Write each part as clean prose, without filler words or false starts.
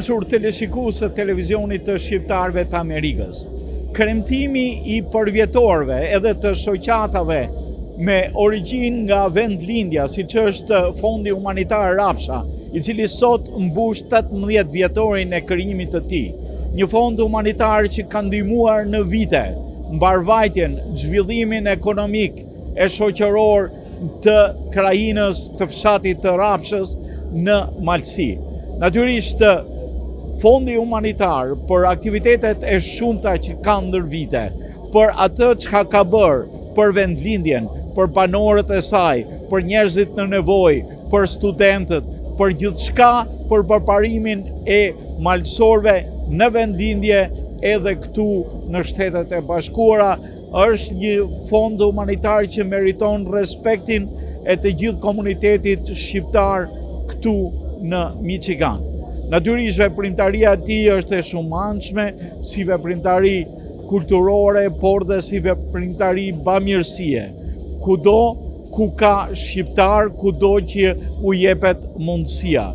dashur teleshikues të televizionit të shqiptarëve të Amerikës, kremtimi i përvjetorëve edhe të shoqatave me origjinë nga vendlindja, siç është Fondi Humanitar Rapsha, i cili sot mbush 18 vjetorin e krijimit të tij. Një fond humanitar që ka ndihmuar në vite mbarvajtjen, zhvillimin ekonomik e shoqëror të krajinës të fshatit të Rapshës në Malësi. Natyrisht, Fondi Humanitar për aktivitetet e shumta që kanë ndër vite, për atë çka ka bërë për vendlindjen, për banorët e saj, për njerëzit në nevojë, për studentët, për gjithçka, për përparimin e malësorëve në vendlindje edhe këtu në Shtetet e Bashkuara, është një fond humanitar që meriton respektin e të gjithë komunitetit shqiptar këtu në Michigan. Natyrisht veprimtaria e tij është e shumëanshme, si veprimtari kulturore, por dhe si veprimtari bamirësie. Kudo ku ka shqiptar, kudo që u jepet mundësia.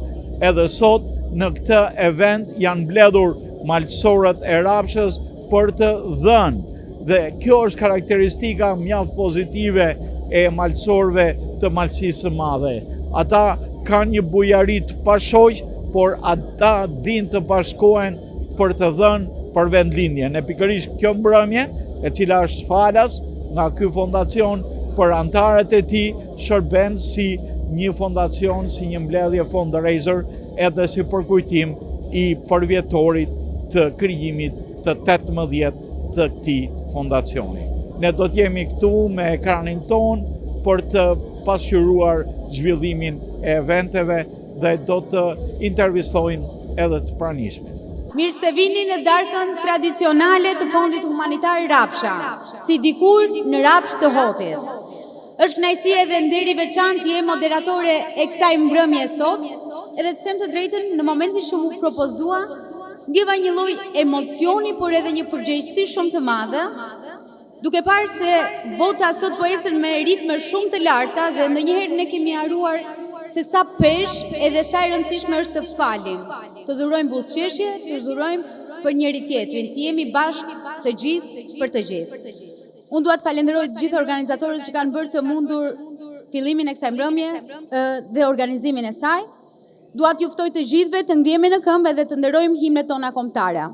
Edhe sot në këtë event janë mbledhur malësorët e Rapshës për të dhënë, dhe kjo është karakteristika mjaft pozitive e malësorëve të Malësisë së Madhe. Ata kanë një bujari të pashoq, por ata din të bashkohen për të dhënë për vendlindjen. E pikërisht kjo mbrëmje, e cila është falas nga ky fondacion për antarët e tij, shërben si një fondacion, si një mbledhje fundraiser, edhe si përkujtim i përvjetorit të krijimit të 18 të këtij fondacioni. Ne do të jemi këtu me ekranin ton për të pasqyruar zhvillimin e eventeve dhe do të intervistojnë edhe të pranishmit. Mirë se vini në darkën tradicionale të Fondit Humanitar Rapsha, si dikur në Rapsh të Hotit. Është kënaqësi edhe nderi veçantë je moderatore e kësaj mbrëmje sot, edhe të them të drejtën, në momentin që mu propozua, ndjeva një lloj emocioni, por edhe një përgjegjësi shumë të madhe, duke parë se bota sot po ecën me ritme shumë të larta dhe ndonjëherë ne kemi haruar se sa pesh edhe sa e rëndësishme është të falim, të dhurojmë buzëqeshje, të dhurojmë për njëri tjetrin, të jemi bashkë të gjithë për të gjithë. Unë dua të falenderoj të gjithë organizatorët që kanë bërë të mundur fillimin e kësaj mbrëmje dhe organizimin e saj. Dua t'ju ftoj të gjithëve të ngrihemi në këmbë dhe të nderojmë himnet tona kombëtare.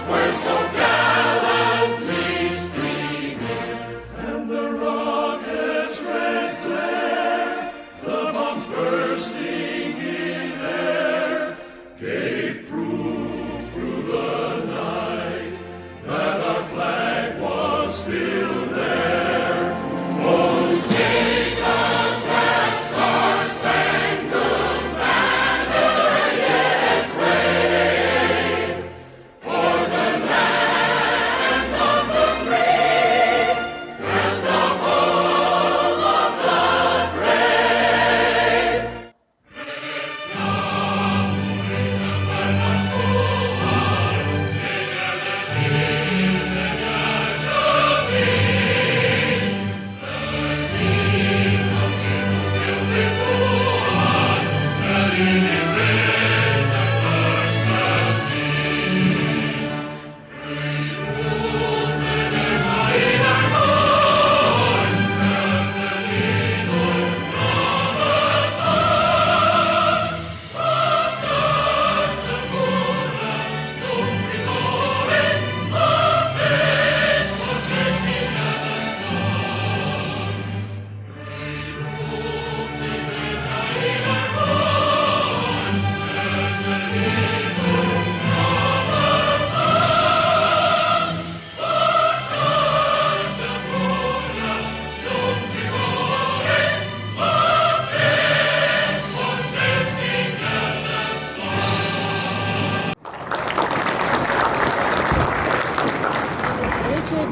Were so down.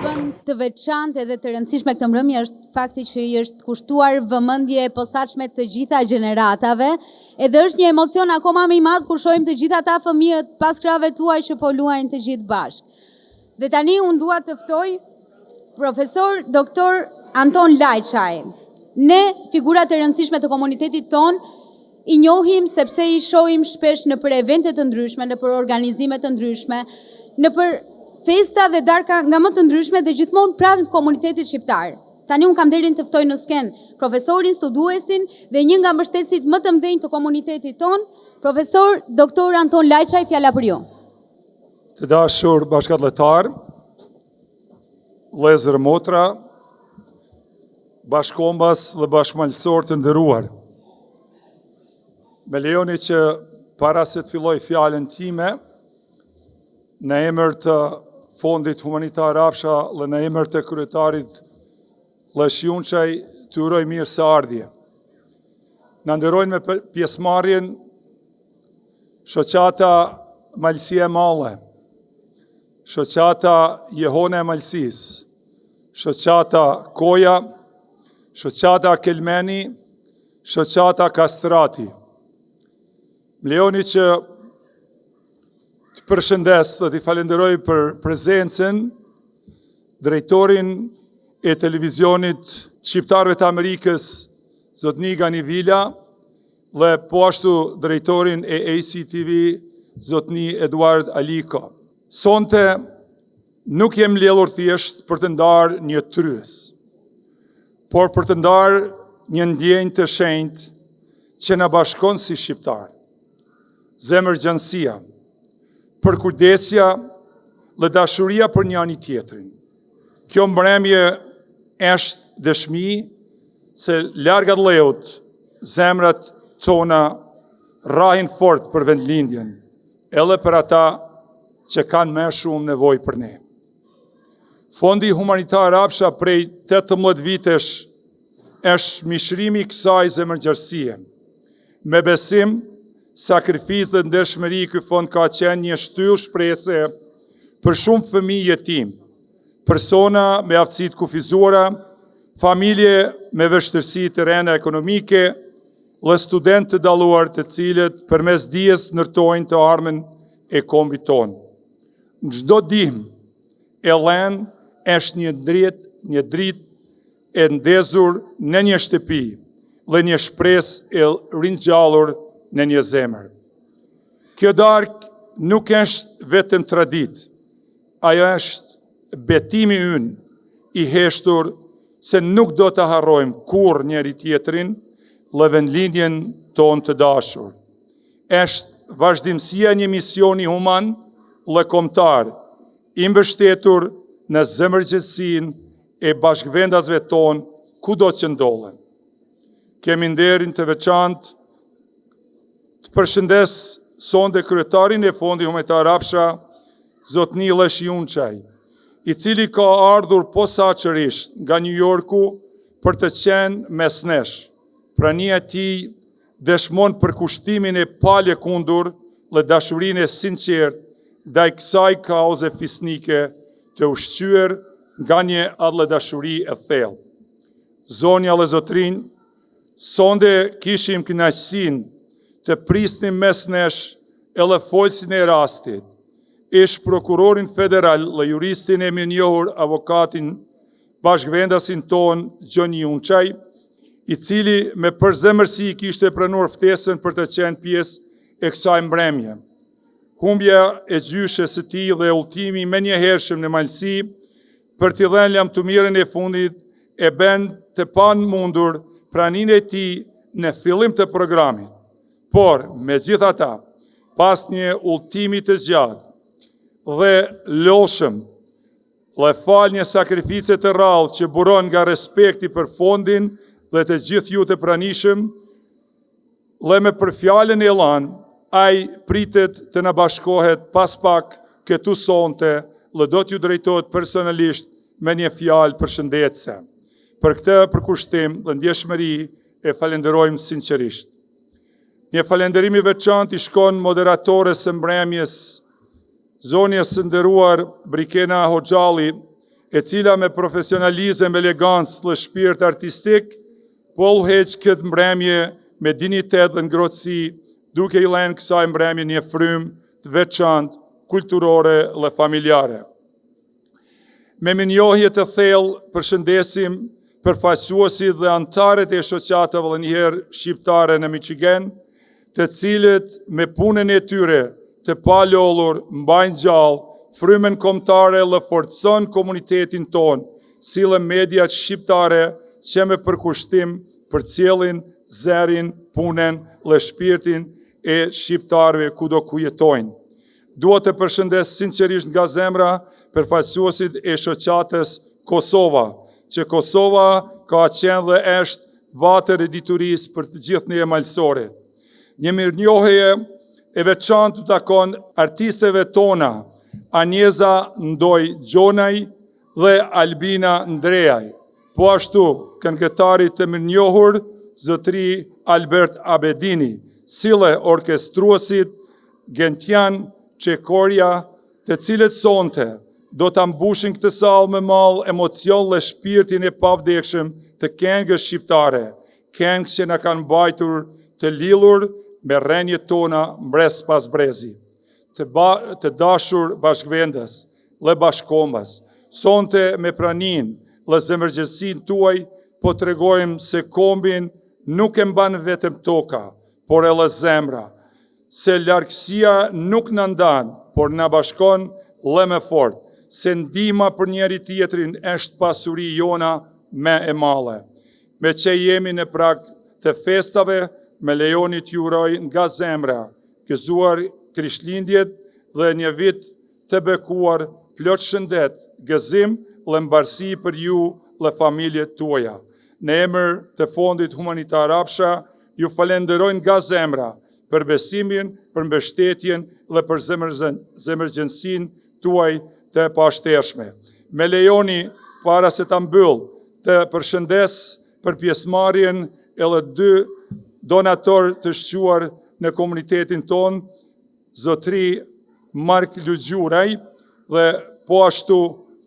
bën të veçantë edhe të rëndësishme këtë mbrëmje është fakti që i është kushtuar vëmendje e posaçme të gjitha gjeneratave, edhe është një emocion akoma më i madh kur shohim të gjitha ata fëmijët pas krave tuaj që po luajnë të gjithë bashkë. Dhe tani unë dua të ftoj profesor doktor Anton Lajçaj. Ne, figurat e rëndësishme të komunitetit ton, i njohim sepse i shohim shpesh në për evente të ndryshme, në për organizime të ndryshme, në për festa dhe darka nga më të ndryshme dhe gjithmonë pranë komunitetit shqiptar. Tani unë kam nderin të ftoj në skenë profesorin, studuesin dhe një nga mbështetësit më të mëdhenj të komunitetit ton, profesor doktor Anton Lajçaj, fjala për ju. Të dashur bashkëdhëtar, vëllezër motra, bashkombas dhe bashkëmalësor të nderuar. Me lejoni që para se të filloj fjalën time, në emër të Fondit Humanitar Rapsha dhe në emër të kryetarit Lëshjunçaj, të uroj mirë se ardhje. Në nderojnë me pjesëmarrjen shoqata Malësia e Malle, shoqata Jehona e Malësisë, shoqata Koja, shoqata Kelmeni, shoqata Kastrati. Më lejoni që të përshëndes dhe t'i falenderoj për prezencën drejtorin e televizionit shqiptarëve të Amerikës, zotni Gani Vila, dhe po ashtu drejtorin e ACTV, zotni Eduard Aliko. Sonte nuk jem mbledhur thjesht për të ndarë një tryes, por për të ndarë një ndjenjë të shenjtë që na bashkon si shqiptar. Zemërgjënësia, përkujdesja dhe dashuria për njëri tjetrin. Kjo mbrëmje është dëshmi se larg alleut zemrat tona rrahin fort për vendlindjen, edhe për ata që kanë më shumë nevojë për ne. Fondi Humanitar Rapsha prej 18 vitesh është mishrimi i kësaj zemërgjësie. Me besim, sakrificë dhe ndershmëri, ky fond ka qenë një shtyllë shprese për shumë fëmijë jetim, persona me aftësi të kufizuara, familje me vështirësi të rënda ekonomike dhe studentë të dalluar të cilët përmes dijes ndërtojnë të ardhmen e kombit tonë. Në çdo ndihmë e lënë është një dritë e ndezur në një shtëpi dhe një shpresë e ringjallur në një zemër. Kjo darkë nuk është vetëm traditë, ajo është betimi ynë i heshtur se nuk do të harrojmë kur njëri tjetrin dhe vendlindjen tonë të dashur. Është vazhdimësia një misioni human dhe kombëtar, i mbështetur në zemërgjësinë e bashkëvendasve tonë kudo që ndodhen. Kemi nderin të veçantë të përshëndes sonde kryetarin e Fondit Humanitar Rapsha, zotni Lëshjunçaj, i cili ka ardhur posaçërisht nga New Yorku për të qenë mes nesh. Prania e tij dëshmon përkushtimin e palëkundur dhe dashurinë e sinqertë ndaj kësaj kauze fisnike të ushqyer nga një dashuri e thellë. Zonja dhe zotrinj, sonde kishim kënaqësinë të prisnim mes nesh edhe folësin e rastit, ish prokurorin federal dhe juristin e mirënjohur avokatin bashkëvendasin ton Gjoni Unçaj, i cili me përzemërsi kishte pranuar ftesën për të qenë pjesë e kësaj mbrëmje. Humbja e gjyshes së tij dhe udhëtimi me njëhershëm në Malësi për t'i dhënë lamtumirën e fundit e bën të pamundur praninë e tij në fillim të programit. Por, me gjithata, pas një udhëtimi të gjatë dhe lodhshëm dhe fal një sakrifice të rrallë që buron nga respekti për fondin dhe të gjithë ju të pranishëm, dhe me për fjalën e Elan, ai pritet të na bashkohet pas pak këtu sonte dhe do t'ju drejtohet personalisht me një fjalë përshëndetëse. Për këtë përkushtim dhe ndjeshmëri e falenderojmë sinqerisht. Një falenderim i veçantë i shkon moderatores së mbrëmjes, zonjes së nderuar Brikena Hoxhalli, e cila me profesionalizëm, elegancë dhe shpirt artistik, po udhëheq këtë mbrëmje me dinitet dhe ngrohtësi, duke i lënë kësaj mbrëmje një frymë të veçantë, kulturore dhe familjare. Me minjohje të thellë përshëndesim përfaqësuesit dhe anëtarët e shoqatave dhe njëherë shqiptare në Michigan, të cilët me punën e tyre të palollur mbajnë gjallë frymën kombëtare dhe forcon komunitetin ton, si dhe mediat shqiptare që me përkushtim përcjellin zërin, punën dhe shpirtin e shqiptarëve kudo ku jetojnë. Dua të përshëndes sinqerisht nga zemra përfaqësuesit e shoqatës Kosova, që Kosova ka qenë dhe është vatër e diturisë për të gjithë ne malësore. Një mirënjohje e veçantë të takon artisteve tona, Anjeza Ndoj Gjonaj dhe Albina Ndrejaj, po ashtu këngëtarit të mirënjohur zotëri Albert Abedini, si dhe orkestruesit Gentian Çekorja, të cilët sonte do të mbushin këtë sallë me mall emocion dhe shpirtin e pavdekshëm të këngës shqiptare, këngë që na kanë mbajtur të lidhur me rrenjët tona mbres pas brezi, të dashur bashkëvendës dhe bashkombës. Sonte me pranin dhe zemërgjësin tuaj, po të regojmë se kombin nuk e mban vetëm toka, por edhe zemra, se largësia nuk në ndan, por në bashkon dhe me fort, se ndihma për njeri tjetrin është pasuri jona me e male. Me që jemi në prag të festave, me lejoni t'juroj nga zemra, gëzuar Krishtlindjet dhe një vit të bekuar plot shëndet, gëzim dhe mbarësi për ju dhe familjet tuaja. Në emër të Fondit Humanitar Rapsha, ju falenderojnë nga zemra për besimin, për mbështetjen dhe për zemërgjënsin tuaj të pashteshme. Me lejoni, para se ta mbyll, të përshëndes për pjesëmarrjen edhe 2 donator të shquar në komunitetin ton, zotri Mark Lugjuraj dhe po ashtu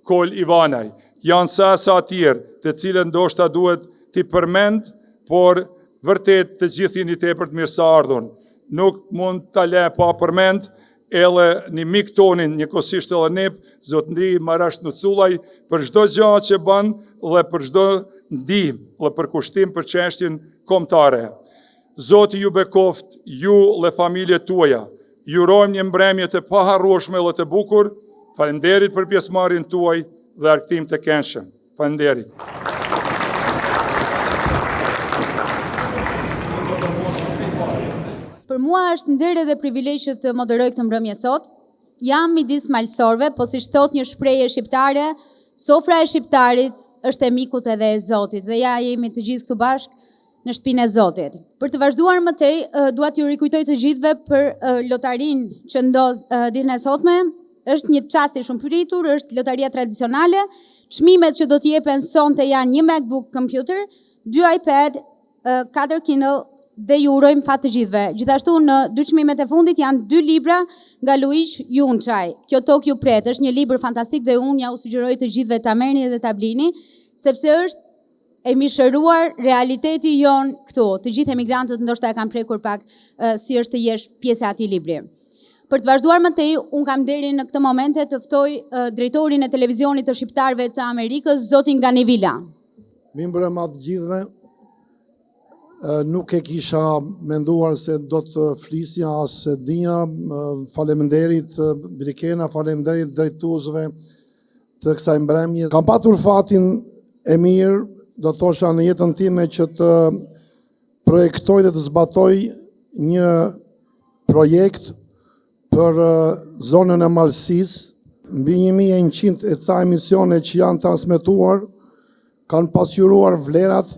Kol Ivanaj. Janë sa tjerë të cilën ndoshta duhet t'i përmend, por vërtet të gjithë jeni tepër të mirëseardhur. Nuk mund ta lë pa përmend edhe një mik tonin, njëkohësisht edhe nep, zotëndri Marash Nucullaj, për çdo gjë që bën dhe për çdo ndihmë dhe përkushtim për çështjen kombëtare. Zoti ju bekoft, ju dhe familjet tuaja. Ju urojmë një mbrëmje të paharrueshme dhe të bukur. Faleminderit për pjesëmarrjen tuaj dhe arktim të këndshëm. Faleminderit. Për mua është nder dhe privilegj që të moderoj këtë mbrëmje sot. Jam midis malësorve, po si thot një shprehje shqiptare, sofra e shqiptarit është e mikut edhe e Zotit, dhe ja jemi të gjithë këtu bashkë në shtëpinë e Zotit. Për të vazhduar më tej, dua t'ju rikujtoj të gjithëve për lotarinë që ndodh ditën e sotme. Është një çast i shumë pritur, është lotaria tradicionale. Çmimet që do të jepen sonte janë një MacBook computer, 2 iPad, 4 Kindle dhe ju urojmë fat të gjithëve. Gjithashtu në 2 çmimet e fundit janë 2 libra nga Luiz Junçaj. Kjo tokë ju pret, është një libër fantastik dhe unë ja u sugjeroj të gjithëve ta merrni dhe ta blini, sepse është e mishëruar realiteti jon këtu. Të gjithë emigrantët ndoshta e kanë prekur pak si është të jesh pjesë e atij libri. Për të vazhduar më tej, unë kam nderin në këtë momente të ftoj drejtorin e televizionit të shqiptarëve të Amerikës, zotin Ganivila. Mimbrëma të gjithëve, nuk e kisha menduar se do të flisja as se dinja, faleminderit Brikena, faleminderit drejtuesve të kësaj mbrëmje. Kam patur fatin e mirë, do thosha në jetën time, që të projektoj dhe të zbatoj një projekt për zonën e Malësisë. Mbi 1100 e ca emisione që janë transmetuar, kanë pasqyruar vlerat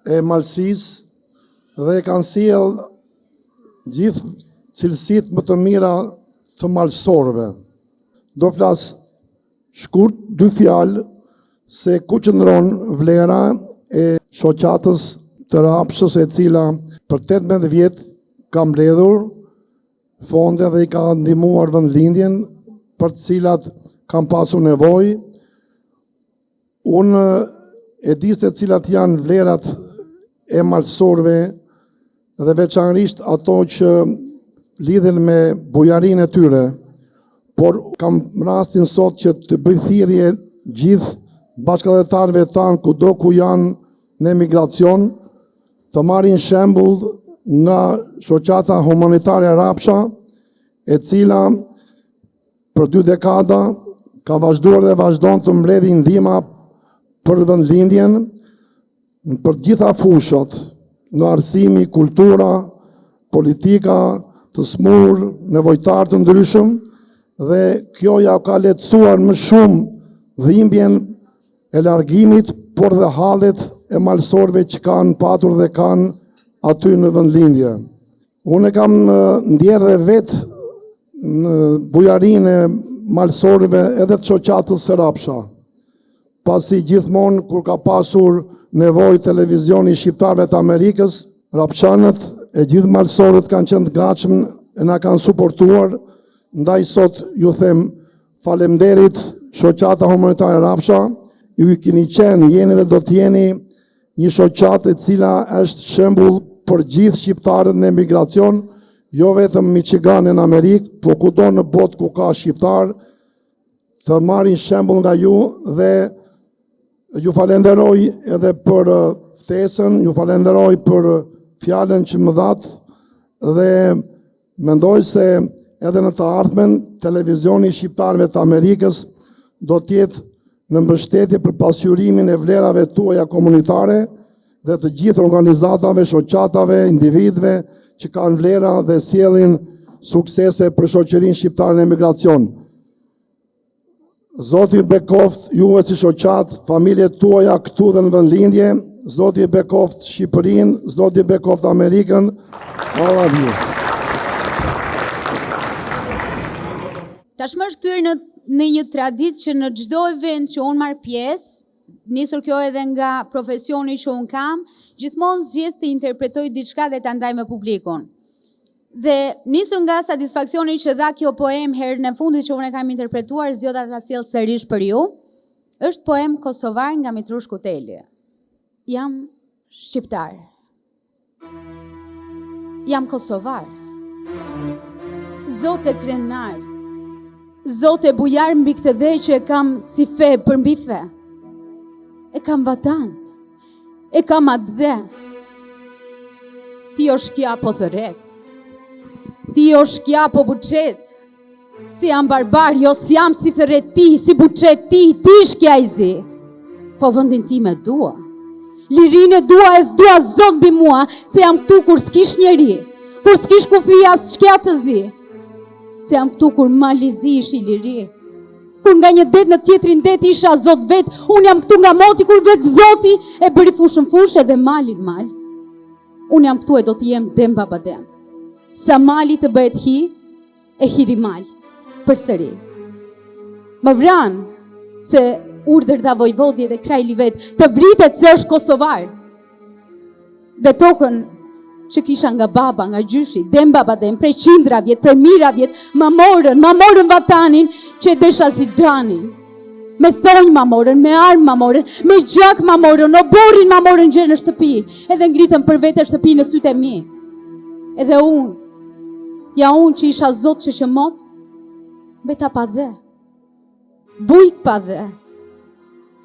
e Malësisë dhe kanë sjell gjithë cilësitë më të mira të malësorëve. Do flas shkurt 2 fjalë se ku qëndron vlera e shoqatës të Rapshës, e cila për 18 vjet ka mbledhur fonde dhe i ka ndihmuar vendlindjen, për të cilat kanë pasur nevojë, Unë e di se cilat janë vlerat e malsorve dhe veçanërisht ato që lidhen me bujarinë e tyre, por kam rastin sot që të bëj thirrje gjithë bashkëdhetarëve tanë kudo ku janë në emigracion, të marrin shembull nga shoqata humanitare Rapsha, e cila për 2 dekada ka vazhduar dhe vazhdon të mbledhë ndihma për vendlindjen për gjitha fushat, nga arsimi, kultura, politika, të smur, nevojtar të ndryshëm, dhe kjo ja ka lehtësuar më shumë dhimbjen e largimit, por dhe hallet e malsorve që kanë patur dhe kanë aty në vendlindje. Unë kam ndjerë dhe vetë në bujarinë e malsorve edhe të shoqatës së Rapsha, pasi gjithmonë kur ka pasur nevojë televizioni shqiptarëve të Amerikës, rapshanët e gjithë malsorët kanë qenë të gatshëm e na kanë suportuar. Ndaj sot ju them faleminderit shoqata humanitare Rapsha, ju keni qenë, jeni dhe do të jeni një shoqatë e cila është shembull për gjithë shqiptarët në emigracion, jo vetëm në Michigan në Amerikë, po kudo në botë ku ka shqiptar, të marrin shembull nga ju, dhe ju falenderoj edhe për ftesën, ju falenderoj për fjalën që më dhat, dhe mendoj se edhe në të ardhmen televizioni shqiptarëve të Amerikës do të jetë në mbështetje për pasqyrimin e vlerave tuaja komunitare dhe të gjithë organizatave, shoqatave, individëve që kanë vlera dhe sjellin suksese për shoqërinë shqiptare në emigracion. Zoti bekoft juve si shoqat, familjet tuaja këtu dhe në vendlindje, Zoti bekoft Shqipërinë, Zoti bekoft Amerikën. I love you. Tashmë është kthyer në një traditë që në çdo event që unë marr pjesë, nisur kjo edhe nga profesioni që unë kam, gjithmonë zgjedh të interpretoj diçka dhe ta ndaj me publikun. Dhe nisur nga satisfaksioni që dha kjo poem herën e fundit që unë e kam interpretuar, zgjodha ta sjell sërish për ju. Është poem kosovar nga Mitrush Kuteli. Jam shqiptar. Jam kosovar. Zote krenar. Zote bujar mbi këtë dhe që e kam si fe për mbi fe. E kam vatan. E kam atë dhe. Ti o shkja po thëret. Ti o shkja po buqet. Si jam barbar, jo si jam si thëret ti, si buqet ti shkja i zi. Po vëndin ti me dua. Lirin e dua e s'dua zot bi mua, se jam këtu kur s'kish njeri, kur s'kish kufia s'qja të zi. Se jam këtu kur malizi ish i liri. Kur nga një det në tjetrin det isha zot vet, unë jam këtu nga moti kur vet zoti e bëri fushën fush edhe malin mal. Unë jam këtu e do të jem dem baba dem. Sa mali të bëhet hi, e hiri mal, për sëri. Më vran, se urdhër dha vojvodi dhe krajli vet, të vritet se është kosovar. Dhe tokën që kisha nga baba, nga gjyshi, dem baba dem, prej qindra vjet, prej mira vjet, ma morën vatanin që e desha zidjanin. Me thonjë ma morën, me armë ma morën, me gjak ma morën, o borin ma morën gjë në shtëpi, edhe ngritën për vete shtëpi në sytë e mi. Edhe unë, ja unë që isha zot që shëmot, beta pa dhe, bujk pa dhe,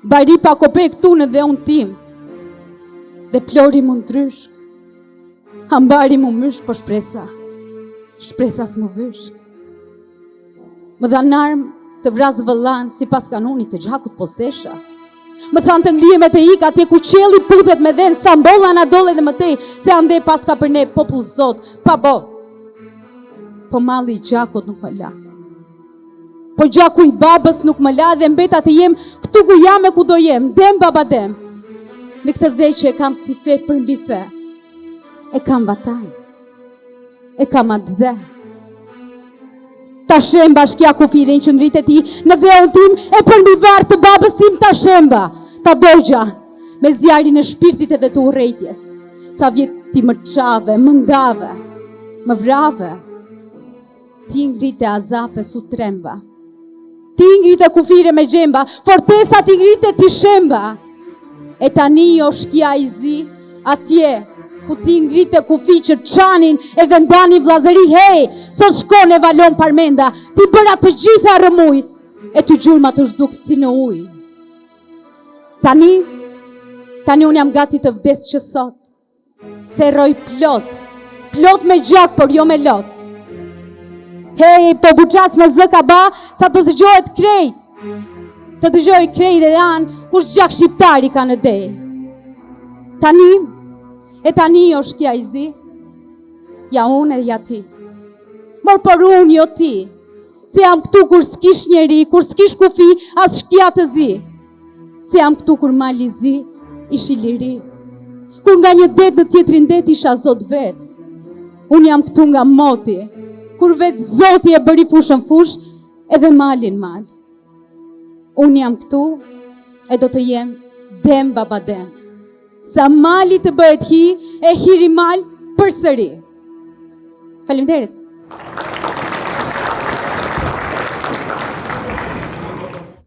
bari pa kope këtu në dhe unë tim, dhe plori më ndryshk, hambari më myshk për shpresa s'më vyshk. Më dhanë armë të vrazë vëllan si pas kanunit të gjakut postesha. Më thanë të nglimet e ik atje ku qeli puthet me dhenë, Stambolla na dole dhe më tej, se ande pas ka për ne popull zot, pa bot. Po malli i gjakut nuk më la. Po gjaku i babës nuk më la dhe mbeta të jem këtu ku jam e ku do jem, dem baba dem. Në këtë dhe që e kam si fe për mbi fe, e kam vatan, e kam atë dhe. Ta shemba shkja kufirin që ngrit e ti në dheon tim e për mbi varë të babës tim ta shemba, ta dogja me zjarin e shpirtit edhe të urrejtjes. Sa vjet ti më qave, më ngave, më vrave, ti ngrit e azape su tremba. ti ngrite kufire me gjemba, fortesa ti ngrite ti shemba. E tani o shkja i zi, atje, ku ti ngrite kufi që qanin e vendani vlazëri, hej, sot shkon e valon parmenda, ti bëra të gjitha rëmuj, e të gjurma të zhduk si në uj. Tani unë jam gati të vdes që sot, se roj plot me gjak, por jo me lot. Hej, po buqas me zë ka ba, sa të dëgjohet krejt. Të dëgjoj krejt e janë, kush gjak shqiptari ka në dej. Tani o shkja i zi, ja unë e ja ti. Mor por unë jo ti, se jam këtu kur s'kish njeri, kur s'kish kufi, as shkja të zi. Se jam këtu kur mali zi, ish i liri. Kur nga një det në tjetrin det isha zot vet. Unë jam këtu nga moti, kur vetë zoti e bëri fushën fush, edhe malin mal. Unë jam këtu, e do të jem dem baba dem. Sa mali të bëhet hi, e hiri mal për sëri. Faleminderit.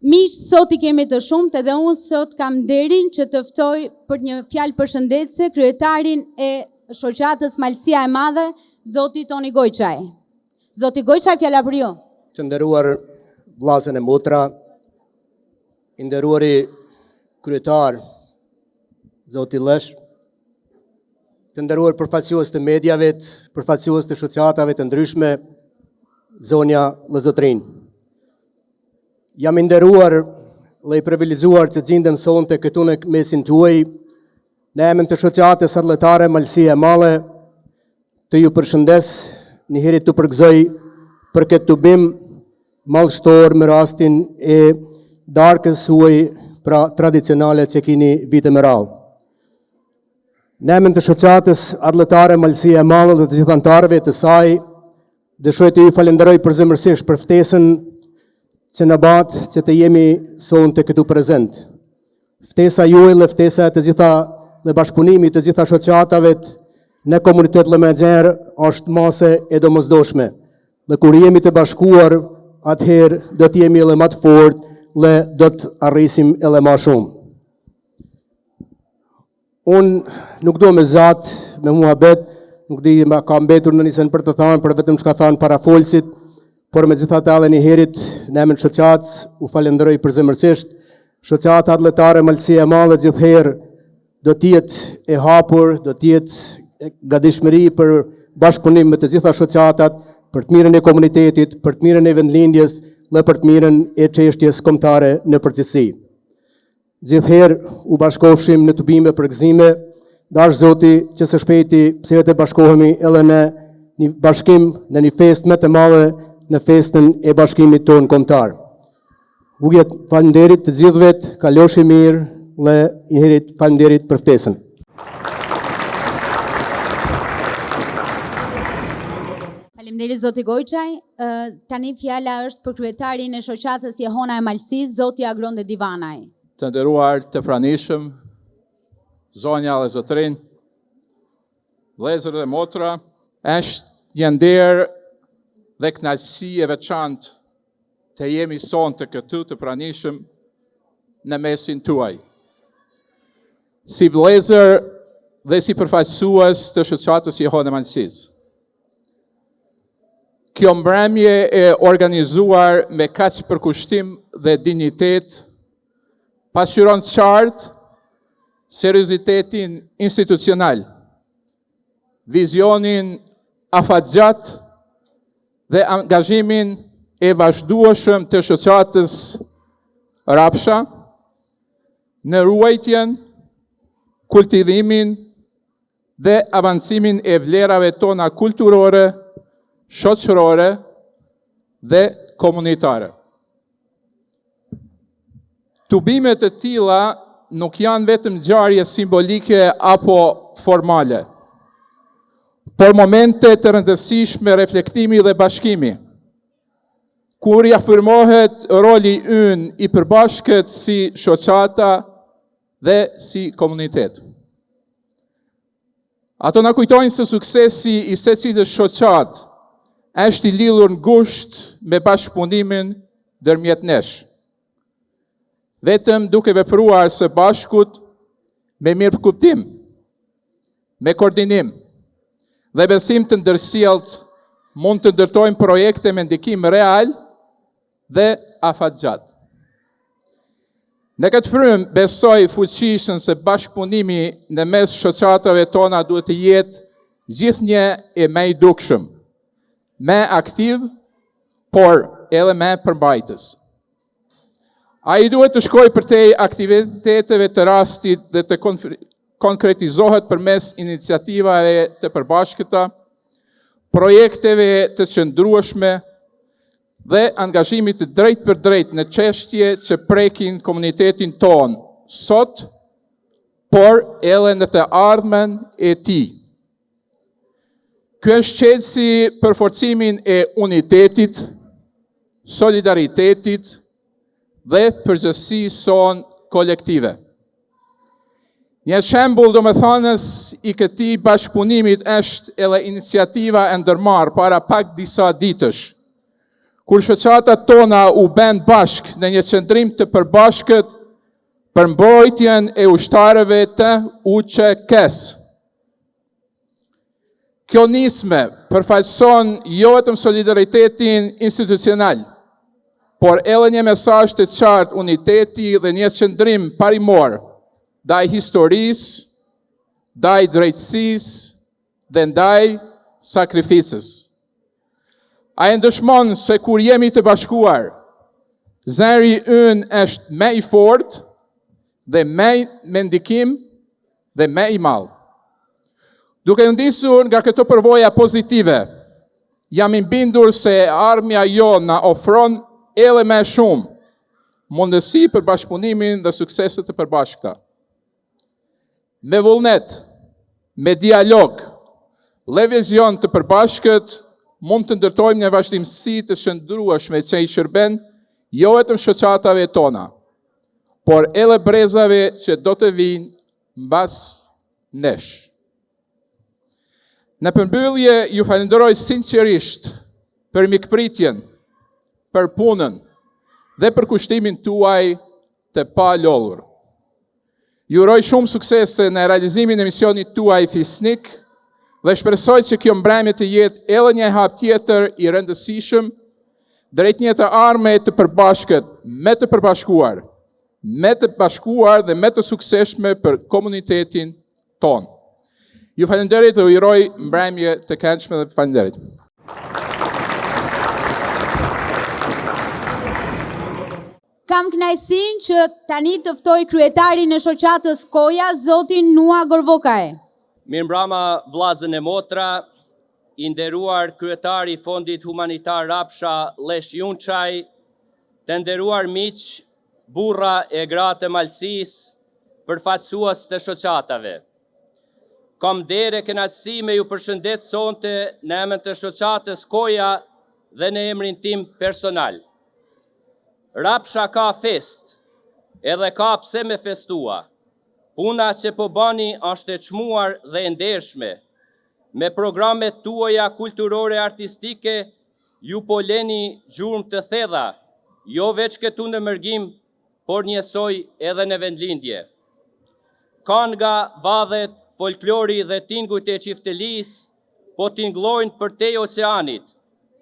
Miqë, sot i kemi të shumët edhe unë sot kam nderin që të ftoj për një fjalë përshëndetse kryetarin e shoqatës Malësia e Madhe, zoti Toni Gojçaj. Zoti Gojçaj, fjala për ju. Të nderuar vllazën e motra, i nderuari kryetar, zoti Lesh, të nderuar përfaqësues të medjave, përfaqësues të shoqatave të ndryshme, zonja Vëzotrin. Jam i nderuar dhe i privilegjuar që gjindem sonte këtu në mesin tuaj, në emrin të shoqatës arlletare Malësia e Madhe, të ju përshëndes, një herë të përgëzoj për këtë tubim mallshtor me rastin e darkës suaj pra tradicionale që keni vite me radhë. Në emrin të shoqatës arlletare Malësia e Madhe dhe të gjithë anëtarëve të saj, dëshoj të ju falenderoj përzemërsisht për ftesën që në batë që të jemi sonte këtu prezent. Ftesa juaj dhe ftesa të gjitha dhe bashkëpunimi të gjitha shoqatave në komunitet Lëmegjer është mase e domosdoshme. Dhe kur jemi të bashkuar, atëherë do të jemi edhe më të fortë dhe do të arrisim edhe më shumë. Unë nuk do me zat, me muhabet, nuk di ma ka mbetur në nisen për të thanë, për vetëm çka thanë para folësit, por me gjithatë edhe një herit, në emrin shoqatës, u falenderoj përzemërsisht. Shoqata arlletare Malësia e Madhe gjithherë do t'jetë e hapur, do t'jetë gatishmëri për bashkëpunim me të gjitha shoqatat, për të mirën e komunitetit, për të mirën e vendlindjes dhe për të mirën e çështjes kombëtare në përgjithësi. Gjithherë u bashkofshim në tubime për gëzime, dash Zoti që së shpejti pse të bashkohemi edhe në një bashkim, në një festë më të madhe, në festën e bashkimit tonë kombëtar. Ujet falenderit të gjithëve, kaloshi mirë dhe një herë falenderit për ftesën. Faleminderit zoti Gojçaj. Tani fjala është për kryetarin e shoqatës Jehona e Malësisë, zoti Agronde Divanaj. Të nderuar të pranishëm, zonja dhe zotrin, vëllezër dhe motra, është një nder dhe kënaqësi e veçantë të jemi sonte këtu të pranishëm në mesin tuaj. Si vëllezër dhe si përfaqësues të shoqatës Jehona e Malësisë. Kjo mbrëmje e organizuar me kaq përkushtim dhe dinjitet pasqyron qartë seriozitetin institucional, vizionin afatgjat dhe angazhimin e vazhdueshëm të shoqatës Rapsha në ruajtjen, kultivimin dhe avancimin e vlerave tona kulturore, shoqërore dhe komunitare. Tubimet e tilla nuk janë vetëm ngjarje simbolike apo formale, por momente të rëndësishme reflektimi dhe bashkimi, kur i afirmohet roli ynë i përbashkët si shoqata dhe si komunitet. Ato na kujtojnë se suksesi i secilës shoqat është i lidhur ngushtë me bashkëpunimin dërmjet nesh. Vetëm duke vepruar së bashkut me mirëkuptim, me koordinim dhe besim të ndërsjellët mund të ndërtojmë projekte me ndikim real dhe afatgjat. Në këtë frymë besoj fuqishëm se bashkëpunimi në mes shoqatave tona duhet të jetë gjithnjë e më i dukshëm, më aktiv, por edhe më përmbajtës. Ai duhet të shkojë përtej aktiviteteve të rastit dhe të konkretizohet përmes iniciativave të përbashkëta, projekteve të qëndrueshme dhe angazhimit të drejt për drejt në çështje që prekin komunitetin ton sot, por edhe në të ardhmen e tij. Ky është çelësi për forcimin e unitetit, solidaritetit dhe përgjegjësisë son kolektive. Një shembull domethënës i këtij bashkëpunimit është edhe iniciativa e ndërmarrë para pak disa ditësh, kur shoqatat tona u bën bashk në një qendrim të përbashkët për mbrojtjen e ushtarëve të UÇK-s. Kjo nisme përfaqëson jo vetëm solidaritetin institucional, por edhe një mesazh të qartë uniteti dhe një qendrim parimor ndaj historisë, ndaj drejtësisë dhe ndaj sakrificës. Ai ndëshmon se kur jemi të bashkuar, zëri ynë është më i fortë dhe me ndikim dhe më i madh. Duke ndisur nga këto përvoja pozitive, jam i bindur se armja jo na ofron edhe më shumë mundësi për bashkëpunimin dhe sukseset të përbashkëta. Me vullnet, me dialog, dhe vizion të përbashkët, mund të ndërtojmë një vazhdimsi të qëndrueshme që i shërben jo vetëm shoqatave tona, por edhe brezave që do të vinë mbas nesh. Në përmbyllje ju falenderoj sinqerisht për mikpritjen, për punën dhe për kushtimin tuaj të palodhur. Ju uroj shumë suksese në realizimin e misionit tuaj fisnik dhe shpresoj që kjo mbrëmje të jetë edhe një hap tjetër i rëndësishëm drejt një të ardhme të përbashkët, me të përbashkuar, me të bashkuar dhe me të suksesshme për komunitetin ton. Ju falenderit dhe u uroj mbrëmje të këndshme dhe falenderit. Kam kënaqësinë që tani të ftoj kryetarin e shoqatës Koja, zotin Nua Gorvokaj. Mirëmbrëma vllazën e motra, i nderuar kryetari i Fondit Humanitar Rapsha Lesh Junçaj, të nderuar miq, burra e gra të Malësisë, përfaqësues të shoqatave. Kam derë e kënaqësi me ju përshëndet sonte në emër të shoqatës Koja dhe në emrin tim personal. Rapsha ka fest, edhe ka pse me festua. Puna që po bani është e çmuar dhe e ndershme. Me programet tuaja kulturore artistike, ju po leni gjurmë të thedha, jo veç këtu në Mërgim, por njësoj edhe në vendlindje. Kënga, vadhet, folklori dhe tingujt e qiftelis, po tinglojnë për te oceanit,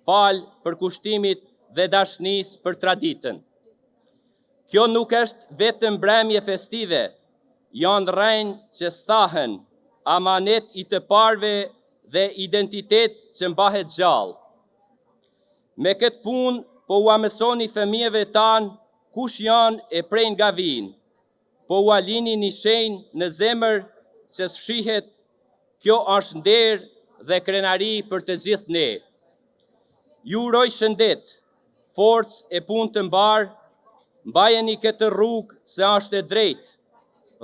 falë për kushtimit dhe dashnis për traditën. Kjo nuk është vetëm mbrëmje festive, janë rrenjë që stahen, amanet i të parve dhe identitet që mbahet gjallë. Me këtë punë, po u mësoni fëmijëve tanë kush janë e prej nga vinë, po u alini një shenjë në zemër që sfshihet, kjo është nder dhe krenari për të gjithë ne. Ju uroj shëndet, forcë e punë të mbarë, mbajeni këtë rrugë se është e drejtë,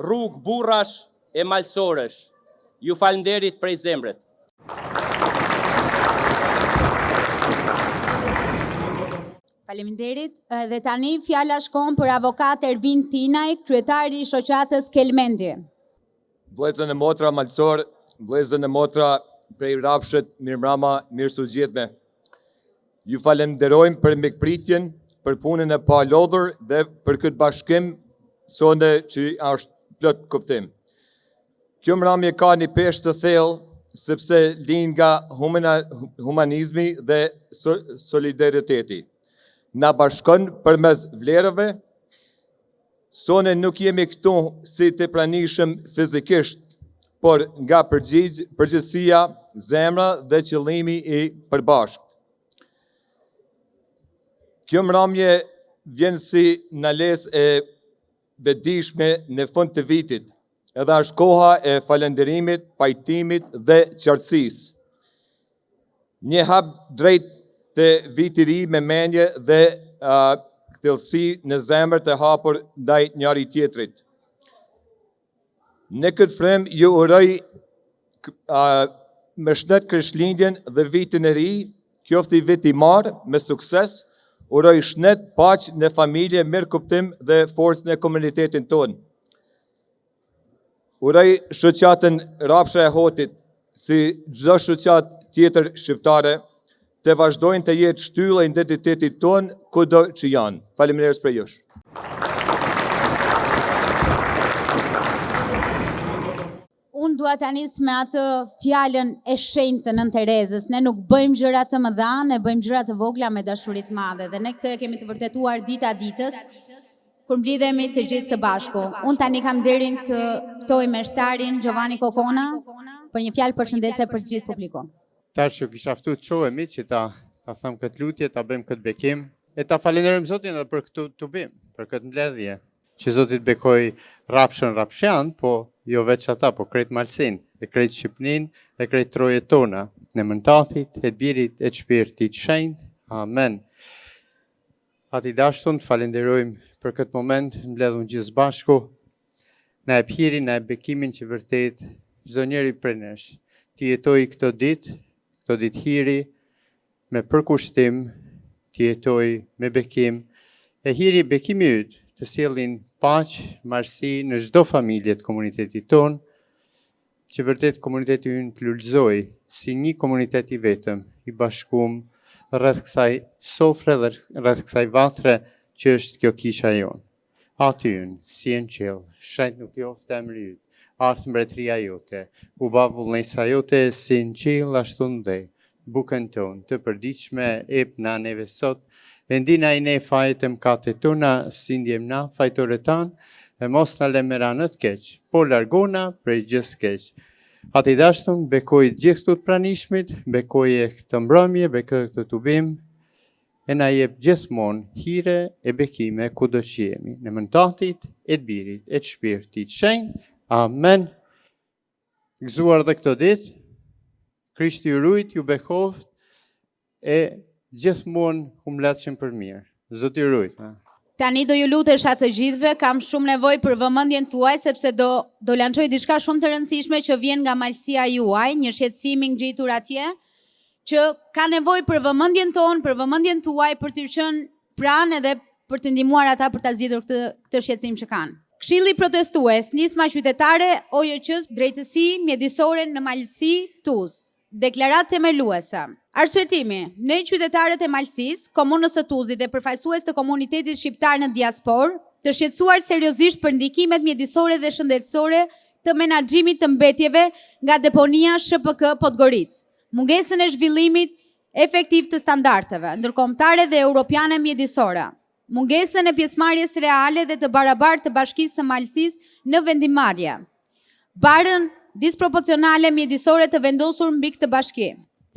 rrugë burrash e malsorësh. Ju falenderit prej zemrët. Faleminderit dhe tani fjala shkon për avokat Ervin Tinaj, kryetari i shoqatës Kelmendi. Vëllezën e motra malsor, vëllezën e motra prej Rapshët, mirëmbrëma, mirësugjetme. Ju falenderojmë për mikpritjen, për punën e palodhur dhe për këtë bashkim sonde që është plot kuptim. Kjo mramje ka një peshë të thellë sepse lind nga humanizmi dhe solidariteti. Na bashkon përmes vlerave. Sonde nuk jemi këtu si të pranishëm fizikisht, por nga përgjegjësia, zemra dhe qëllimi i përbashkët. Kjo mramje vjen si në lesë e bedishme në fund të vitit, edhe është koha e falënderimit, pajtimit dhe qartësisë. Një hap drejt të viti i ri me mendje dhe kthellësi në zemër të hapur ndaj njëri tjetrit. Në këtë frym ju uroj me shëndet Krishtlindjen dhe vitin e ri, qoftë i vit i marë me sukses, uroj shëndet, paqë në familje, mirë kuptim dhe forcë në komunitetin tonë. Uroj shoqatën Rapsha e Hotit, si çdo shoqatë tjetër shqiptare, të vazhdojnë të jetë shtylla e identitetit tonë kudo që janë. Faleminderit për jush. Unë dua ta nis me atë fjalën e shenjtë të Nën Terezës. Ne nuk bëjmë gjëra të mëdha, ne bëjmë gjëra të vogla me dashuri të madhe. Dhe ne këtë e kemi të vërtetuar dita ditës, kur mblidhemi të gjithë së bashku. Unë tani kam nderin të ftoj meshtarin Giovanni Kokona për një fjalë përshëndetse për gjithë publikun. Tash që kisha ftu të qohemi që ta thëmë këtë lutje, ta bëjmë këtë bekim, e ta falenderojmë Zotin edhe për këtë të bim, për këtë mbledhje, që Zotit bekoj Rapshën Rapshan, po jo veç ata, po krejt Malsin, e krejt Shqipnin, e krejt trojet tona, në emrin të Atit, e të Birit, e të Shpirtit Shenjtë. Amen. Ati dashtun, të falenderojmë për këtë moment, mbledhun gjithë bashku, na e phirin, na e bekimin që vërtet çdo njeri prej nesh të jetoj këto ditë hiri me përkushtim, të jetoj me bekim, e hiri bekimi yt të sjellin paqë, marrësi në çdo familje të komunitetit ton, që vërtet komuniteti ynë të lullëzoj si një komunitet i vetëm, i bashkum, rreth kësaj sofre dhe rreth kësaj vatre që është kjo kisha jonë. Aty ynë, si në qelë, shajt nuk joftë emri yt, ardhë mbretëria jote, u ba vullnesa jote, si në qelë ashtu ndej, bukën tonë, të përdiqme, ep na neve sot, vendina i ne fajet e mkate tona, si ndjem na fajtore tanë, e mos në lemera në të keq, po largona prej gjithë keq. Ati dashtun, bekoj gjithë të pranishmit, bekoj e këtë mbrëmje, bekoj këtë të bim, e na jep gjithmonë hire e bekime ku do që jemi, në emrin të Atit, e të Birit, e të Shpirtit Shenjtë. Amen. Gëzuar dhe këtë ditë, Krishti ju rujt, ju bekoft, e gjithmonë humleqen për mirë. Zoti ju rujt. Tani do ju lutesh atë gjithëve, kam shumë nevojë për vëmendjen tuaj sepse do lançoj diçka shumë të rëndësishme që vjen nga malësia juaj, një shqetësim i ngjitur atje, që ka nevojë për vëmendjen tonë, për vëmendjen tuaj, për të qenë pranë edhe për të ndihmuar ata për ta zgjidhur këtë shqetësim që kanë. Këshilli protestues, nisma qytetare OJQ-s, drejtësi mjedisore në Malësi, TUZ. Deklarat themeluese. Arsyetimi, ne qytetarët e Malësisë, komunës së Tuzit dhe përfaqësues të komunitetit shqiptar në diasporë, të shqetësuar seriozisht për ndikimet mjedisore dhe shëndetësore të menaxhimit të mbetjeve nga deponia SHPK Podgoricë, mungesën e zhvillimit efektiv të standardeve ndërkombëtare dhe europiane mjedisore, mungesën e pjesëmarrjes reale dhe të barabartë të Bashkisë së Malësisë në vendimarrje, barën disproporcionale mjedisore të vendosur mbi këtë bashki.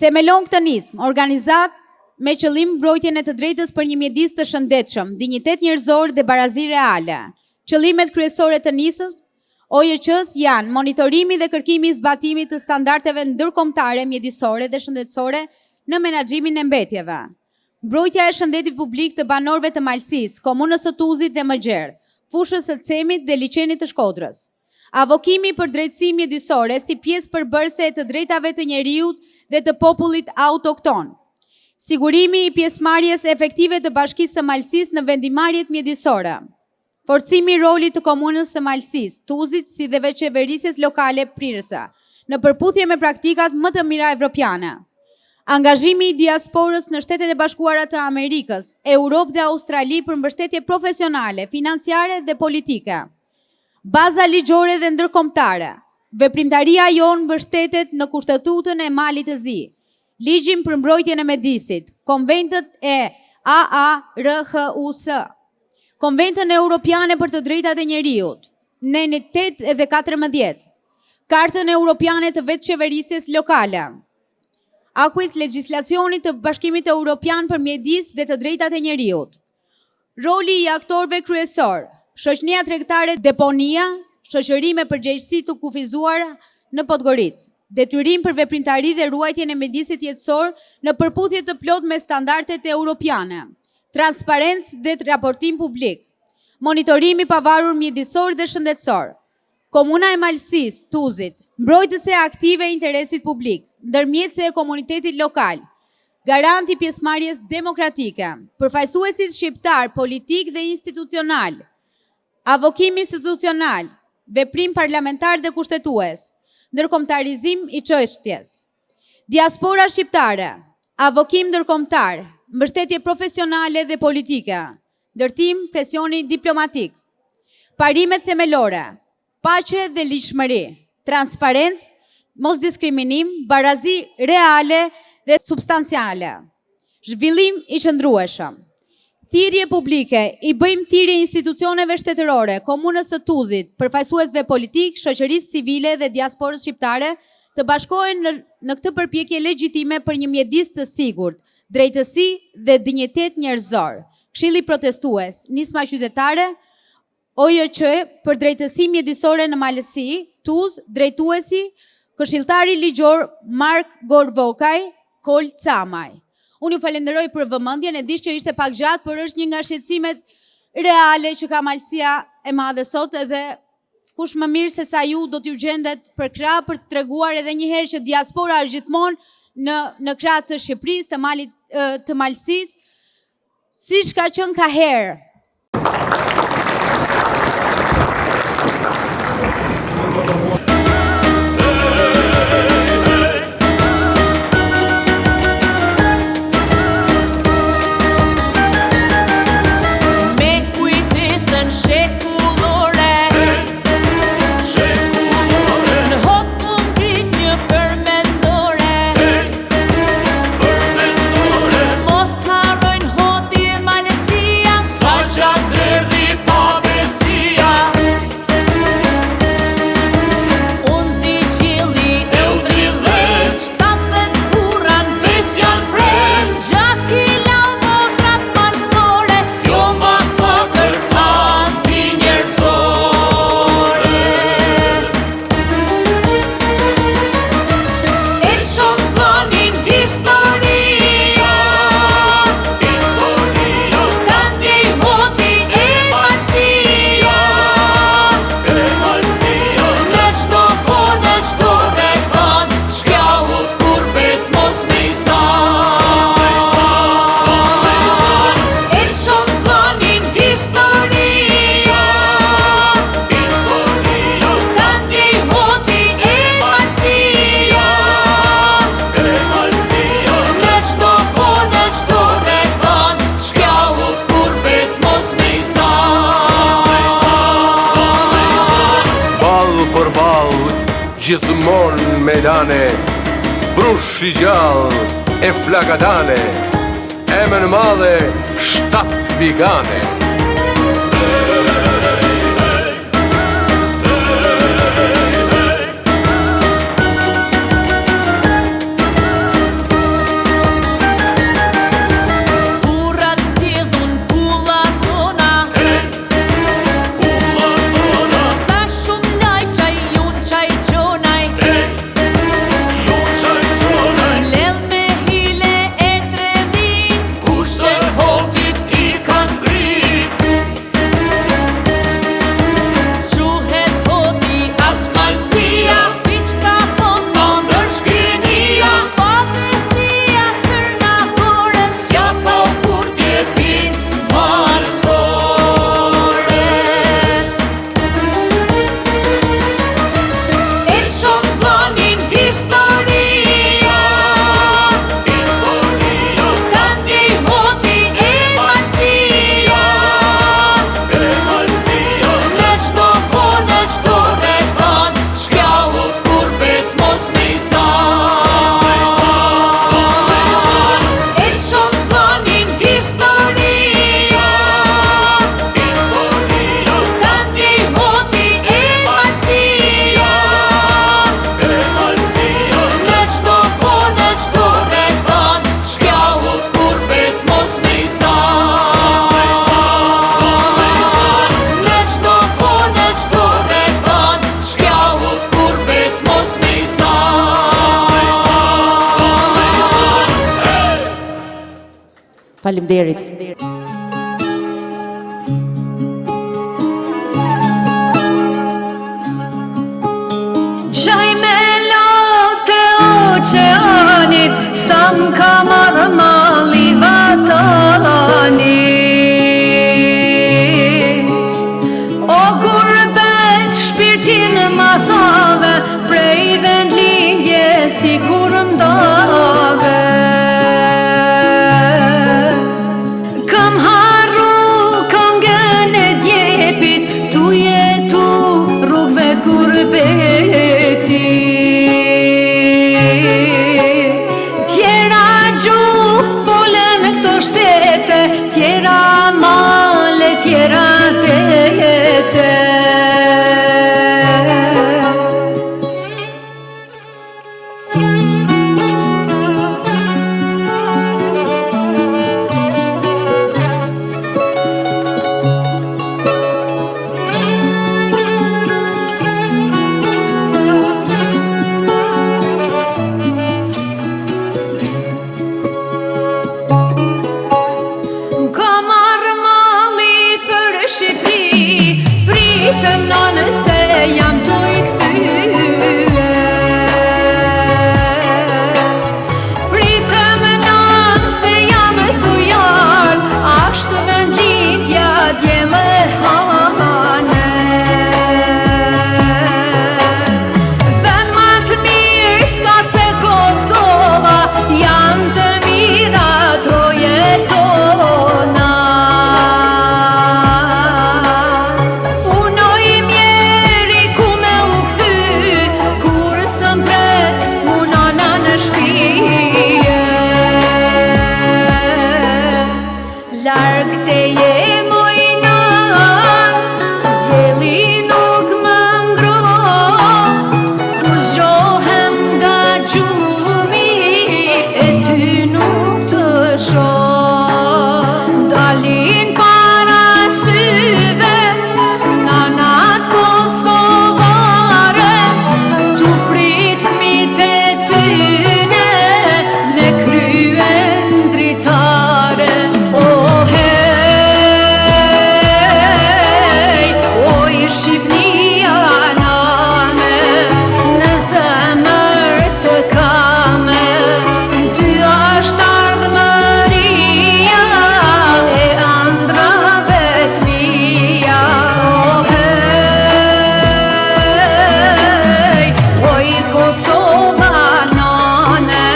Themelon këtë nismë, organizat me qëllim mbrojtjen e të drejtës për një mjedis të shëndetshëm, dinjitet njerëzor dhe barazi reale. Qëllimet kryesore të nisës OJQ-s janë monitorimi dhe kërkimi i zbatimit të standardeve ndërkombëtare mjedisore dhe shëndetësore në menaxhimin e mbetjeve. Mbrojtja e shëndetit publik të banorëve të Malësisë, komunës së Tuzit dhe Mëgjerë, fushës së Cemit dhe liçenit të Shkodrës. Avokimi për drejtësi mjedisore si pjesë përbërëse e të drejtave të njeriut dhe të popullit autokton. Sigurimi i pjesëmarrjes efektive të Bashkisë së Malësisë në vendimarrjet mjedisore. Forcimi i rolit të komunës së Malësisë, Tuzit si dhe veçeverisjes lokale prirëse, në përputhje me praktikat më të mira evropiane. Angazhimi i diasporës në Shtetet e Bashkuara të Amerikës, Europë dhe Australi për mbështetje profesionale, financiare dhe politike. Baza ligjore dhe ndërkombëtare. Veprimtaria jonë mbështetet në Kushtetutën e Malit të Zi, Ligjin për mbrojtjen e mjedisit, Konventet e AARHUS, Konventën Europiane për të drejtat e njeriut, në 8 dhe 14, Kartën Europiane të vetëqeverisjes lokale, akuis legjislacionit të Bashkimit Europian për mjedis dhe të drejtat e njeriut. Roli i aktorëve kryesor, shoqënia tregtare Deponia, shoqëri me përgjegjësi të kufizuar në Podgoricë, detyrim për veprimtari dhe ruajtjen e mjedisit jetësor në përputhje të plot me standardet europiane, transparencë dhe raportim publik, monitorimi pavarur mjedisor dhe shëndetësor, Komuna e Malësis, Tuzit, mbrojtëse aktive e interesit publik, ndërmjetëse e komunitetit lokal, garanti pjesëmarrjes demokratike, përfaqësuesit shqiptar, politik dhe institucional, avokim institucional, veprim parlamentar dhe kushtetues, ndërkombëtarizim i çështjes. Diaspora shqiptare, avokim ndërkombëtar, mbështetje profesionale dhe politike, ndërtim presioni diplomatik, parimet themelore, paqe dhe ligjshmëri, transparencë, mos diskriminim, barazi reale dhe substanciale, zhvillim i qëndrueshëm. Thirrje publike, i bëjmë thirrje institucioneve shtetërore, komunës së Tuzit, përfaqësuesve politik, shoqërisë civile dhe diasporës shqiptare të bashkohen në këtë përpjekje legjitime për një mjedis të sigurt, drejtësi dhe dinjitet njerëzor. Këshilli protestues, nisma qytetare, OJQ për drejtësi mjedisore në Malësi, Tuz, drejtuesi, këshilltari ligjor Mark Gorvokaj, Kol Camaj. Unë ju falenderoj për vëmendjen, e dish që ishte pak gjatë, por është një nga shqetësimet reale që ka Malësia e madhe sot, edhe kush më mirë se sa ju do t'ju gjendet për krah për të treguar edhe një herë që diaspora është gjithmonë në krah të Shqipërisë, të Malit të Malësisë, siç ka qenë ka herë. Gjithmonë medane, brush i gjallë e flagatane, emën madhe 7 vigane. Kushtet hotit i kanë bri Faleminderit. Qaj me lote oqeanit, sa m'ka marrë malli vatani. O gurbet, shpirtin ma thave, prej vend lindjes ti kur m'dave. Kam harru këngën e djepit, tu jetu rrugve t'gurbeti. Tjera gju folen këto shtete, tjera male, tjera tete. Pritëm në se jam të i këthyë. Pritëm në se jam të jarë, ashtë vendlindja djele hane. Vend ma të mirë s'ka se Kosova, janë të mira troje tona. Larg te je mojna, djeli nuk më ngro, kur zgjohem nga gjumi, e ty nuk të shoh. Dalin para syve, nanat kosovare, tu prit fmit e tyne, me kryen dritare. Shqipnia nane, në zemër të kame, ty është ardhmëria e andrave t'mija. Oj Kosova nane,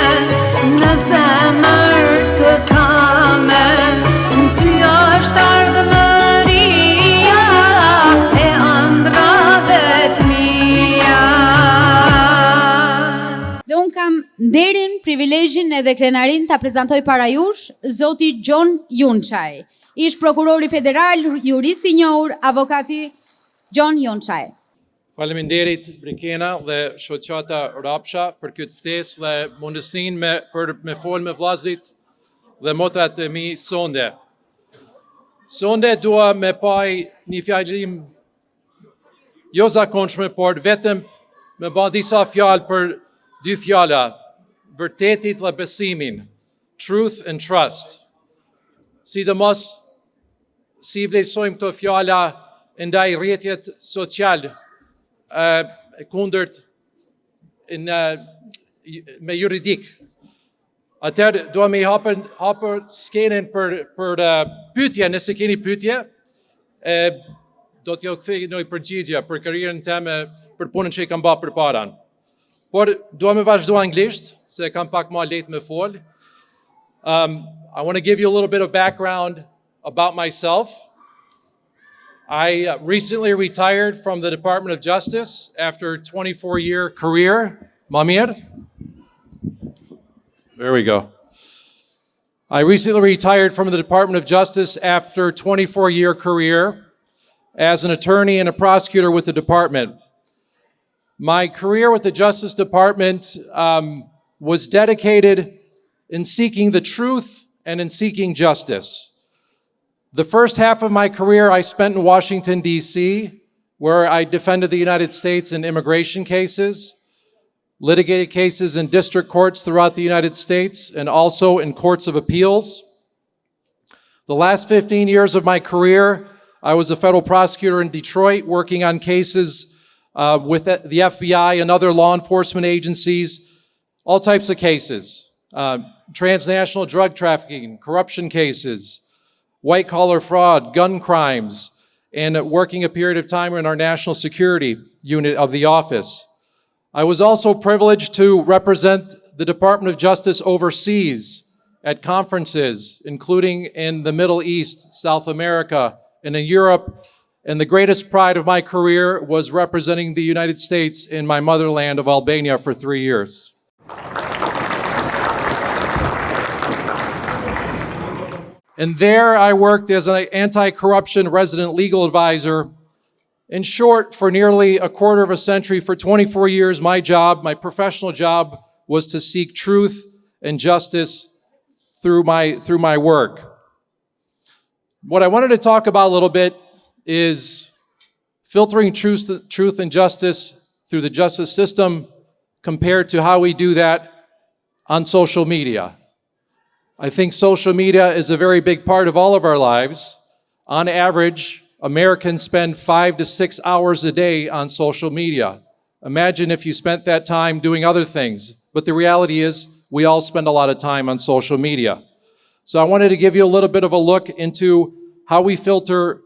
në zemër të kame, ty është ardhmëria. Dhe unë kam nderin, privilegjin edhe krenarin ta prezantoj para jush zoti Gjon Junçaj, ish prokurori federal, juristi i njohur, avokati Gjon Junçaj. Faleminderit Brikena dhe shoqata Rapsha për këtë ftesë dhe mundësinë për me fol me vllazit dhe motrat e mi sonde. Sonde dua me paj një fjallim jo zakonshme, por vetëm me ba disa fjalë për dy fjala, vërtetit dhe besimin, truth and trust. Sidomos, si vlerësojmë këto fjala ndaj rrjetet social kundërt me juridik. Atëherë, dua me i hapër skenën për pyetje, nëse keni pyetje, do t'jo kthej një përgjigje për karrierën time, për punën që i kam bërë përpara. Por dua me vazhdu anglisht, se kam pak ma lehtë me fol. I want to give you a little bit of background about myself. I recently retired from the Department of Justice after a 24-year career. Mamir? There we go. I recently retired from the Department of Justice after a 24-year career as an attorney and a prosecutor with the department. My career with the Justice Department was dedicated in seeking the truth and in seeking justice. The first half of my career I spent in Washington, D.C., where I defended the United States in immigration cases, litigated cases in district courts throughout the United States, and also in courts of appeals. The last 15 years of my career, I was a federal prosecutor in Detroit working on cases with the FBI and other law enforcement agencies, all types of cases, transnational drug trafficking, corruption cases, white-collar fraud, gun crimes, and working a period of time in our national security unit of the office. I was also privileged to represent the Department of Justice overseas at conferences, including in the Middle East, South America, and in Europe. And the greatest pride of my career was representing the United States in my motherland of Albania for 3 years. And there I worked as an anti-corruption resident legal advisor. In short, for nearly a quarter of a century, for 24 years, my professional job, was to seek truth and justice through my work. What I wanted to talk about a little bit is filtering truth and justice through the justice system compared to how we do that on social media. I think social media is a very big part of all of our lives. On average, Americans spend 5 to 6 hours a day on social media. Imagine if you spent that time doing other things. But the reality is, we all spend a lot of time on social media. So I wanted to give you a little bit of a look into how we filter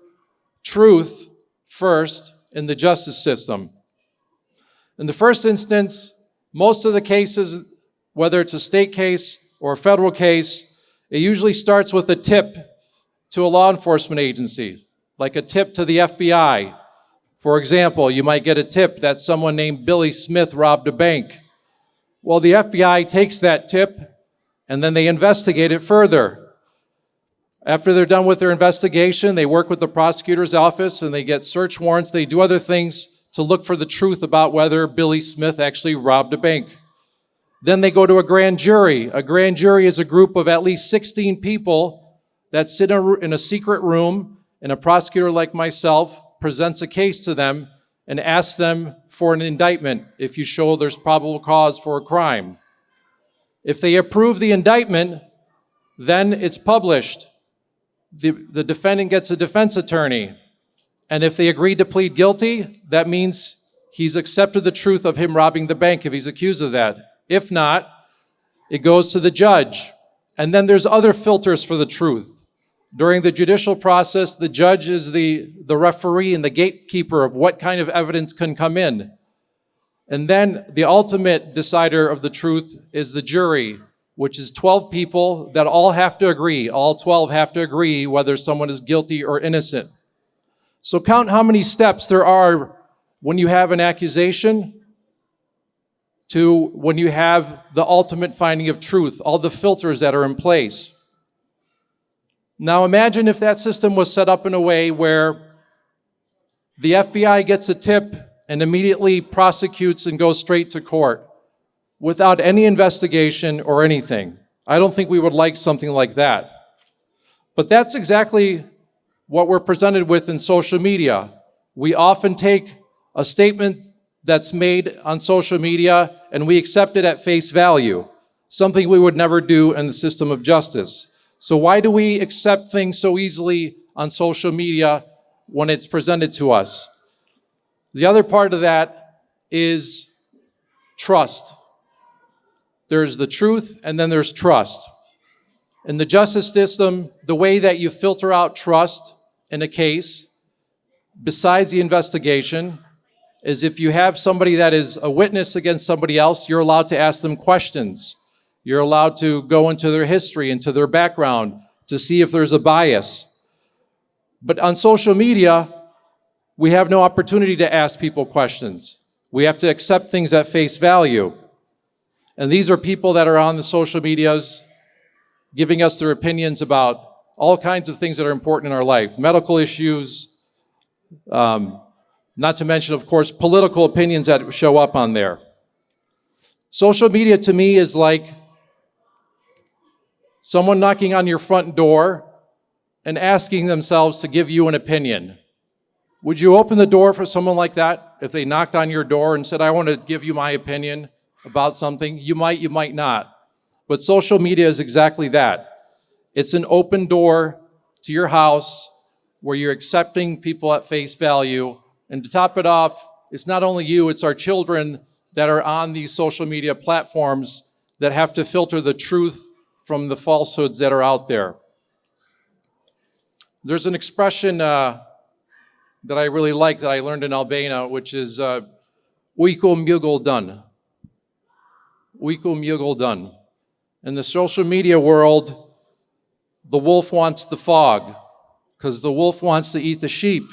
truth first in the justice system. In the first instance, most of the cases, whether it's a state case or a federal case, it usually starts with a tip to a law enforcement agency, like a tip to the FBI. For example, you might get a tip that someone named Billy Smith robbed a bank. Well, the FBI takes that tip and then they investigate it further. After they're done with their investigation, they work with the prosecutor's office and they get search warrants. They do other things to look for the truth about whether Billy Smith actually robbed a bank. Then they go to a grand jury. A grand jury is a group of at least 16 people that sit in a secret room, and a prosecutor like myself presents a case to them and asks them for an indictment if you show there's probable cause for a crime. If they approve the indictment, then it's published. The defendant gets a defense attorney. And if they agree to plead guilty, that means he's accepted the truth of him robbing the bank if he's accused of that. If not, it goes to the judge. And then there's other filters for the truth. During the judicial process, the judge is the referee and the gatekeeper of what kind of evidence can come in. And then the ultimate decider of the truth is the jury, which is 12 people that all have to agree. All 12 have to agree whether someone is guilty or innocent. So count how many steps there are when you have an accusation to when you have the ultimate finding of truth, all the filters that are in place. Now imagine if that system was set up in a way where the FBI gets a tip and immediately prosecutes and goes straight to court without any investigation or anything. I don't think we would like something like that. But that's exactly what we're presented with in social media. We often take a statement that's made on social media and we accept it at face value, something we would never do in the system of justice. So why do we accept things so easily on social media when it's presented to us? The other part of that is trust. There's the truth and then there's trust. In the justice system, the way that you filter out trust in a case, besides the investigation, is if you have somebody that is a witness against somebody else, you're allowed to ask them questions. You're allowed to go into their history, into their background, to see if there's a bias. But on social media, we have no opportunity to ask people questions. We have to accept things at face value. And these are people that are on the social medias giving us their opinions about all kinds of things that are important in our life, medical issues, not to mention, of course, political opinions that show up on there. Social media to me is like someone knocking on your front door and asking themselves to give you an opinion. Would you open the door for someone like that if they knocked on your door and said, I want to give you my opinion about something? You might not. But social media is exactly that. It's an open door to your house where you're accepting people at face value. And to top it off, it's not only you, it's our children that are on these social media platforms that have to filter the truth from the falsehoods that are out there. There's an expression that I really like that I learned in Albania, which is Ujku mjugul done. Ujku mjugul done. In the social media world, the wolf wants the fog because the wolf wants to eat the sheep.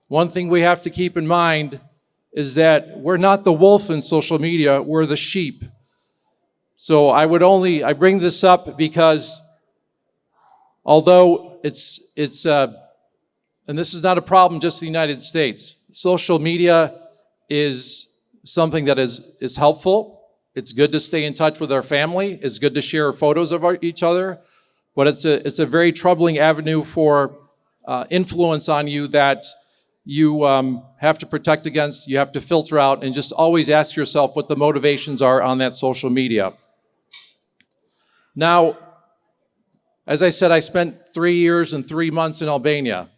One thing we have to keep in mind is that we're not the wolf in social media, we're the sheep. So I bring this up because although and this is not a problem just in the United States, social media is something that is helpful. It's good to stay in touch with our family. It's good to share photos of each other, but it's a very troubling avenue for influence on you that you have to protect against, you have to filter out, and just always ask yourself what the motivations are on that social media. Now, as I said, I spent 3 years and 3 months in Albania.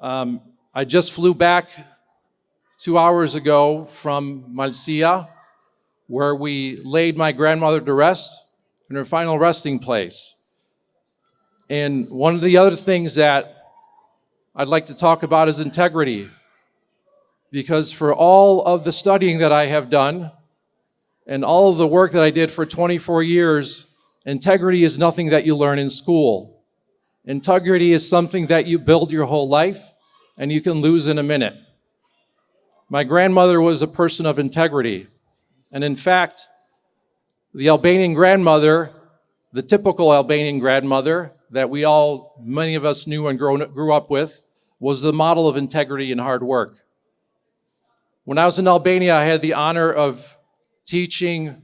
I just flew back 2 hours ago from Malsia, where we laid my grandmother to rest in her final resting place. And one of the other things that I'd like to talk about is integrity. Because for all of the studying that I have done and all of the work that I did for 24 years, integrity is nothing that you learn in school. Integrity is something that you build your whole life and you can lose in a minute. My grandmother was a person of integrity. And in fact, the Albanian grandmother, the typical Albanian grandmother that many of us knew and grew up with, was the model of integrity and hard work. When I was in Albania, I had the honor of teaching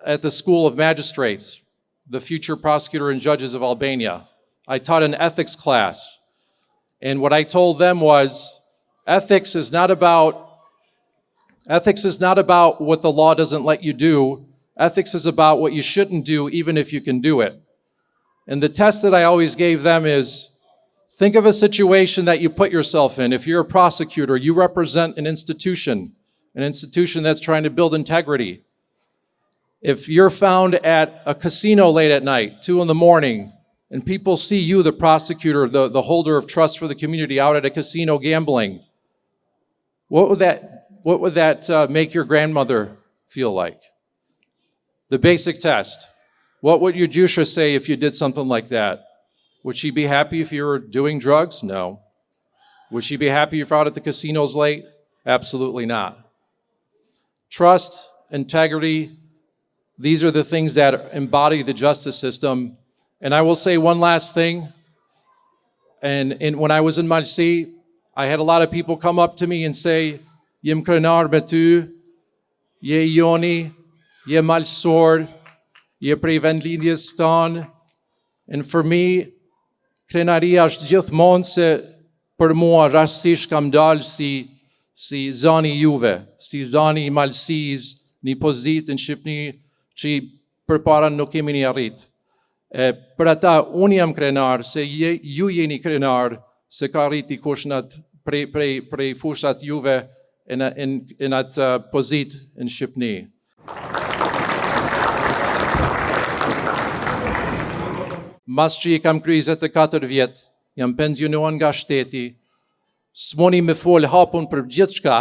at the School of Magistrates, the future prosecutor and judges of Albania. I taught an ethics class. And what I told them was, ethics is not about what the law doesn't let you do. Ethics is about what you shouldn't do, even if you can do it. And the test that I always gave them is, think of a situation that you put yourself in. If you're a prosecutor, you represent an institution that's trying to build integrity. If you're found at a casino late at night, 2 a.m, and people see you, the prosecutor, the holder of trust for the community, out at a casino gambling, what would that make your grandmother feel like? The basic test. What would your Jusha say if you did something like that? Would she be happy if you were doing drugs? No. Would she be happy if you're out at the casinos late? Absolutely not. Trust, integrity, these are the things that embody the justice system. And I will say one last thing. And when I was in Malsi, I had a lot of people come up to me and say, Jem krenar me ty, je joni, je malsor, je prej vendlindjes tonë. And for me, krenaria është gjithmonë se për mua rastësisht kam dalë si zani juve, si zani i Malsis, një pozitë në Shqipni që përpara nuk kemi një arrit. Për ata, unë jam krenar, se ju jeni krenar, se ka arriti kushnat prej fushat juve në atë pozitë në Shqipni. Mas që i kam kry 24 vjetë, jam pensionuar nga shteti, s'moni me fol hapun për gjithë shka,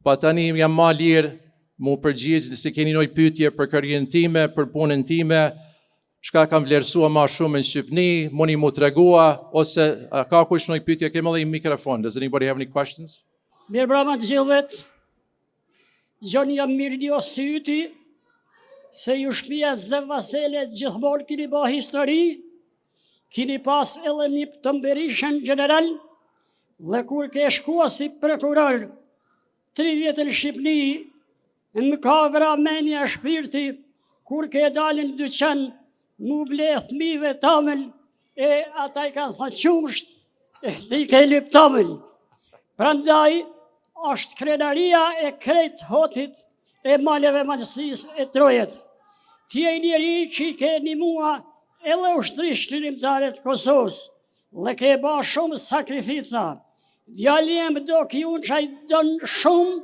pa tani jam ma lirë mu përgjigjë se keni noj pyetje për karrierën time, për punën time, çka kam vlerësua ma shumë në Shqipni, muni mu të regua, ose ka kush noj pyetje, kemë edhe mikrofon. Does anybody have any questions? Mirë brama të gjithëvet, gjoni jam mirë një syti, se ju shpia Zë Vaselet gjithmonë kini ba histori, kini pas edhe një të mbërishën general, dhe kur ke shkua si prokuror 3 vjetë në Shqipni, më ka vra menja shpirti, kur ke dalin dyqen, mu ble thmive tamël, e ata i ka thë qumsht, e ti ke lip tamël. Prandaj, është krenaria e krejt hotit e maleve malësis e trojet. Ti e njeri që i ke një mua edhe ushtrisë shërimtare të Kosovës, dhe ke ba shumë sakrifica. Djali jem Dok Junçaj don shumë,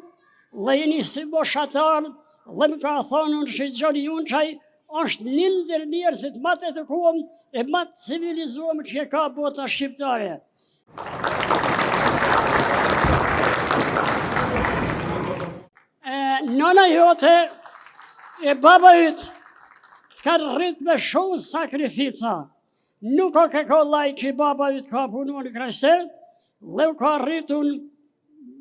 dhe jeni si boshatar, dhe më ka thonë unë që Gjoni Junçaj është një ndër njerëzit më të edukuar e më të civilizuar që ka bota shqiptare. Nëna jote e baba yt të ka rrit me shumë sakrifica. Nuk o ke kollaj që baba yt ka punu në Krajser, dhe u ka rritun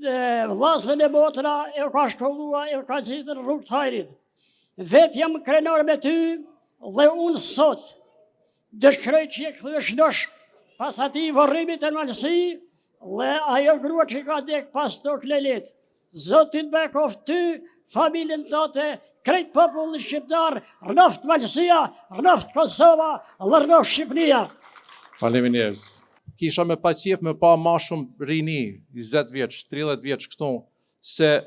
vllazën e motra, e u ka shkollua, e u ka gjithë rrugë të hajrit. Vetë jam krenar me ty, dhe unë sot dëshkroj që e këthysh nosh pas ati vorrimit e nëmëlsi, dhe ajo grua që ka dek pas tok lelit. Zotit Bekov, ty, familjen tote, krejt popullin shqiptar, rënoft Malësia, rënoft Kosova, dhe rënoft Shqipnia. Faleminderit. Kisha me paqef me pa ma shumë rini, 20 vjeç, 30 vjeç këtu, se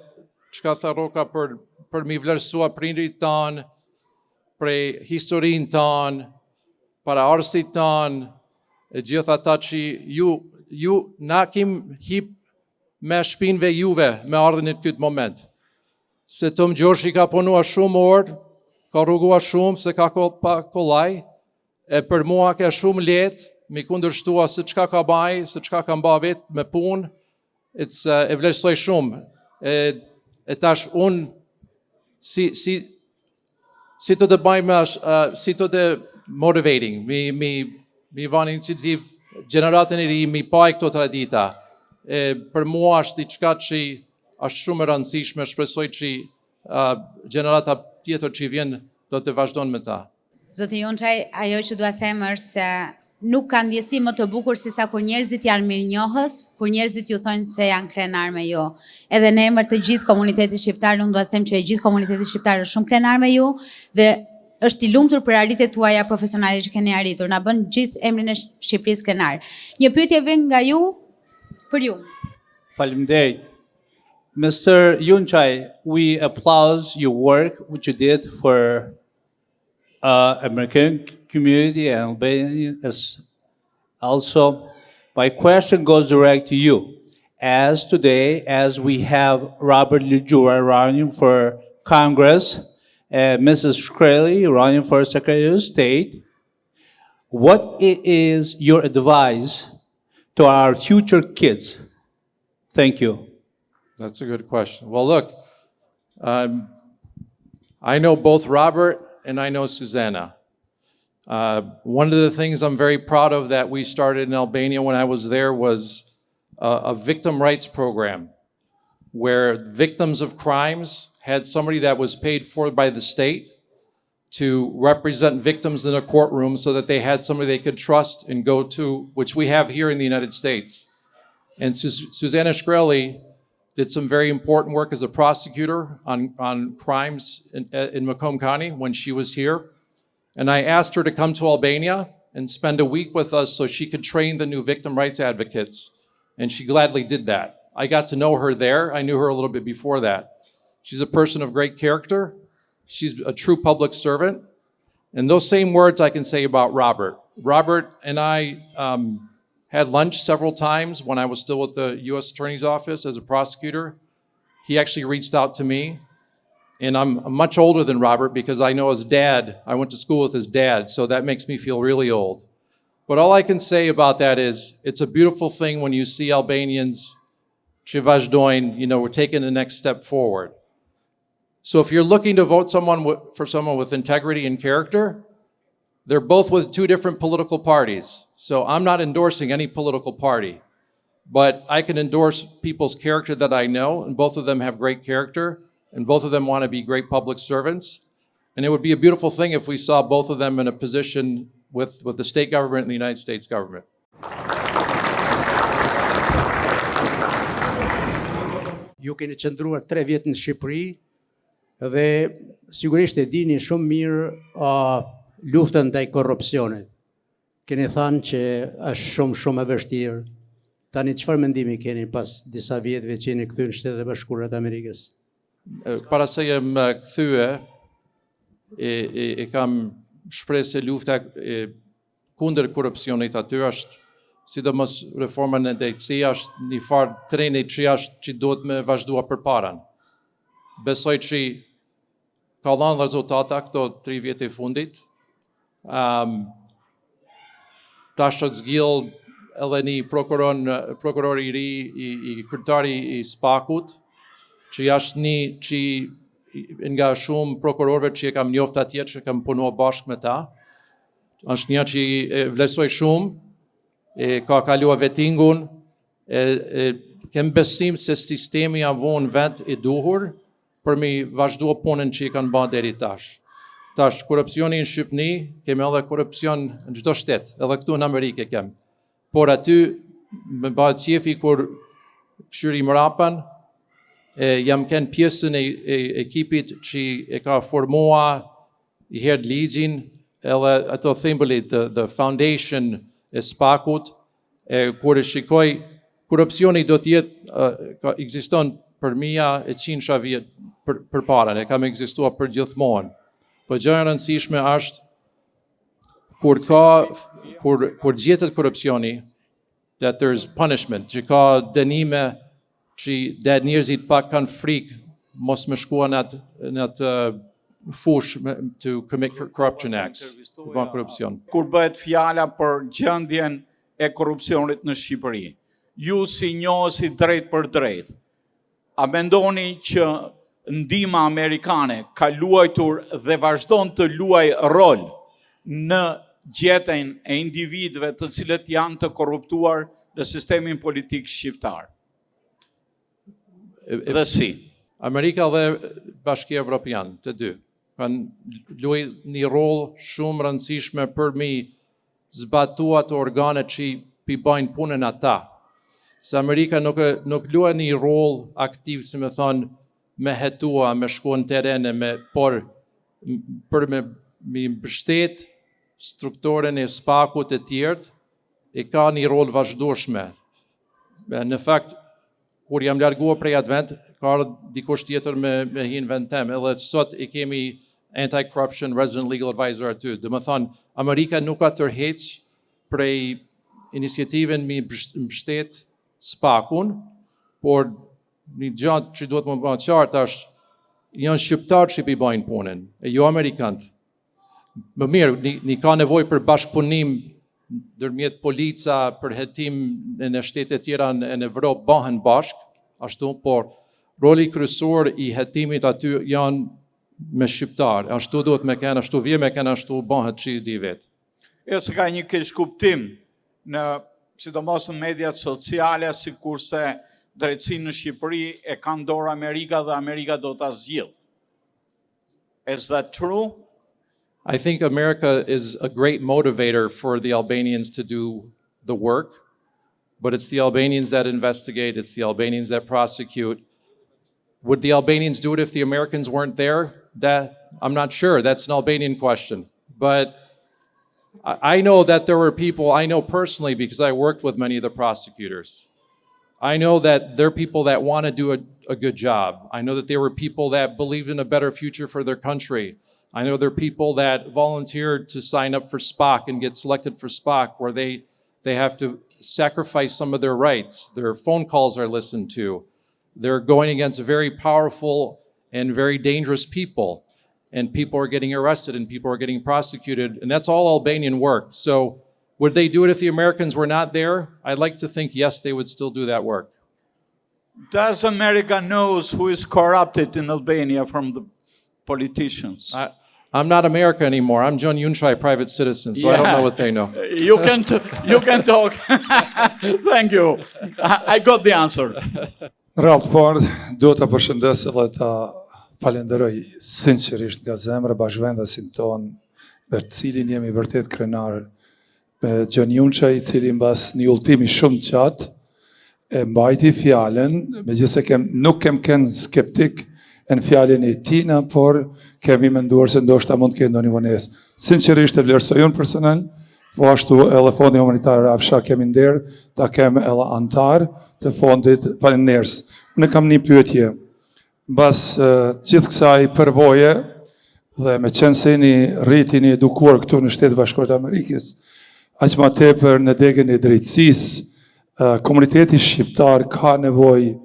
çka tha Roka për mi vlerësua prindrit tanë, prej historinë tanë, para arsit tanë, e gjithë ata që ju na kim hip me shpinëve juve me ardhen e këtë moment. Se Tom Gjoshi ka punua shumë orë, ka rrugua shumë, se ka pa kollaj, e për mua ka shumë letë, mi kundërshtua se qka ka baj, se qka ka mba vetë me punë, e vlerësoj shumë. E tash unë, si të të bajmë, si të të motivating, mi vanë iniciativ generatën e ri, mi paj këto tradita. Për mua është i qka që është shumë e rëndësishme, shpresoj që generata tjetër që vjen do të vazhdojnë me ta. Zoti Junçaj, ajo që dua them është se nuk ka ndjesi më të bukur se sa kur njerëzit janë mirënjohës, kur njerëzit ju thonë se janë krenar me ju. Edhe në emër të gjithë komunitetit shqiptar, unë dua të them që e gjithë komuniteti shqiptar është shumë krenar me ju dhe është i lumtur për arritjet tuaja profesionale që keni arritur. Na bën gjithë emrin e Shqipërisë krenar. Një pyetje vjen nga ju për ju. Faleminderit. Mr. Junçaj, we applaud your work which you did for American community and Albania as also. My question goes direct to you. As today, as we have Robert Ljura running for Congress, Mrs. Shkreli running for Secretary of State, what is your advice to our future kids? Thank you. That's a good question. Well, look, I know both Robert and I know Susanna. One of the things I'm very proud of that we started in Albania when I was there was a victim rights program where victims of crimes had somebody that was paid for by the state to represent victims in a courtroom so that they had somebody they could trust and go to, which we have here in the United States. And Susanna Shkreli did some very important work as a prosecutor on crimes in Macomb County when she was here. And I asked her to come to Albania and spend a week with us so she could train the new victim rights advocates. And she gladly did that. I got to know her there. I knew her a little bit before that. She's a person of great character. She's a true public servant. And those same words I can say about Robert. Robert and I had lunch several times when I was still at the U.S. Attorney's Office as a prosecutor. He actually reached out to me. And I'm much older than Robert because I know his dad. I went to school with his dad, so that makes me feel really old. But all I can say about that is it's a beautiful thing when you see Albanians, që vazhdojnë, we're taking the next step forward. So if you're looking to vote for someone with integrity and character, they're both with two different political parties. So I'm not endorsing any political party, but I can endorse people's character that I know, and both of them have great character, and both of them want to be great public servants. And it would be a beautiful thing if we saw both of them in a position with the state government and the United States government. Ju keni qëndruar 3 vjet në Shqipëri dhe sigurisht e dini shumë mirë luftën ndaj korrupsionit. Keni thënë që është shumë e vështirë. Tani çfarë mendimi keni pas disa vjetëve që jeni kthyer në Shtetet e Bashkuara të Amerikës? Para se jem kthye, e kam shpreh se lufta kundër korrupsionit aty është, sidomos reforma në drejtësi, është një farë treni që duhet me vazhdua përpara. Besoj që ka dhënë rezultata këto 3 vjet e fundit. Tash është zgjill edhe një prokuror i ri, i kryetari i SPAK-ut, që është një që nga shumë prokurorëve që e kam njoftë atje, që kam punuar bashkë me ta. Është një që e vlerësoj shumë, ka kaluar vettingun, kem besim se sistemi ja vënë vend e duhur për mi vazhdua punën që i kanë bërë deri tash. Tash, korrupsioni në Shqipni, kemi edhe korrupsion në çdo shtet, edhe këtu në Amerikë kem. Por aty, me bëhet qefi kur këshyri mrapan, jam kënë pjesën e ekipit që e ka formua i herë ligjin, edhe ato thimbulit, the foundation e SPAK-ut, kur e shikoj, korrupsioni do t'jetë, ekziston për mija e 100 vjet për para, kam ekzistua për gjithmonë. Po gjë e rëndësishme është kur gjetet korrupsioni, that there's punishment, që ka dënime që dhe njerëzit pak kanë frikë mos me shkua në atë fush to commit corruption acts, të bën korrupsion. Kur bëhet fjala për gjendjen e korrupsionit në Shqipëri, ju si njohësi drejt për drejt, a mendoni që ndihma amerikane ka luajtur dhe vazhdon të luaj rol në gjetjen e individëve të cilët janë të korruptuar në sistemin politik shqiptar? Dhe si? Amerika dhe Bashkia Evropian, të dy, kanë luaj një rol shumë rëndësishme për mi zbatua të organet që pi bajnë punën ata. Se Amerika nuk luaj një rol aktiv, si me thonë, me hetua, me shku në terene, por për me mbështet strukturën e SPAK-ut e tjertë, e ka një rol vazhdueshme. Në fakt, kur jam larguar prej atë vend, ka dikush tjetër me hinë vend tem, edhe sot i kemi anti-corruption resident legal advisor aty. Dhe më thonë, Amerika nuk ka tërheq prej iniciativën me mbështet SPAK-un, por një gjatë që duhet më bëjnë qartë është janë shqiptarë që i bajnë punën, e jo Amerikantë. Më mirë, një ka nevoj për bashkëpunim dërmjet polica, për hetim në shtetet tjera në Evropë bëhen bashkë, ashtu, por roli kryesor i hetimit aty janë me shqiptarë, ashtu duhet me kenë, ashtu vje me kenë, ashtu bëhet që i di vetë. Se ka një keq kuptim në sidomos në mediat sociale, si kurse drejtësinë në Shqipëri e ka në dorë Amerika dhe Amerika do ta zgjidhë. Is that true? I think America is a great motivator for the Albanians to do the work, but it's the Albanians that investigate, it's the Albanians that prosecute. Would the Albanians do it if the Americans weren't there? I'm not sure. That's an Albanian question. But I know that there were people, I know personally because I worked with many of the prosecutors. I know that there are people that want to do a good job. I know that there were people that believed in a better future for their country. I know there are people that volunteered to sign up for SPAC and get selected for SPAC, where they have to sacrifice some of their rights. Their phone calls are listened to. They're going against very powerful and very dangerous people. And people are getting arrested and people are getting prosecuted. And that's all Albanian work. So would they do it if the Americans were not there? I'd like to think, yes, they would still do that work. Does America knows who is corrupted in Albania from the politicians? I'm not America anymore. I'm John Yunchai, private citizen, so I don't know what they know. You can talk. Thank you. I got the answer. Rallë të parë, do të përshëndes edhe ta falenderoj sinqerisht nga zemra bashkëvendasin tonë, për të cilin jemi vërtet krenar, me John Yunchai, i cili mbas një ultimi shumë qatë, e mbajti fjallën, me gjithse nuk kem kënë skeptik në fjallën e tina, por kemi menduar se ndoshta mund të kenë ndonjë vonesë. Sinqerisht e vlerësoj unë personal, po ashtu edhe Fondi Humanitar Rafsha kemi nder, ta kemi edhe antar të fondit faleminderitës. Unë kam një pyetje. Mbas gjithë kësaj përvoje, Dhe me qenë se rritini edukuar këtu në Shtetet Bashkuara të Amerikës, aq më tepër në degën e drejtësisë, komuniteti shqiptar ka nevojë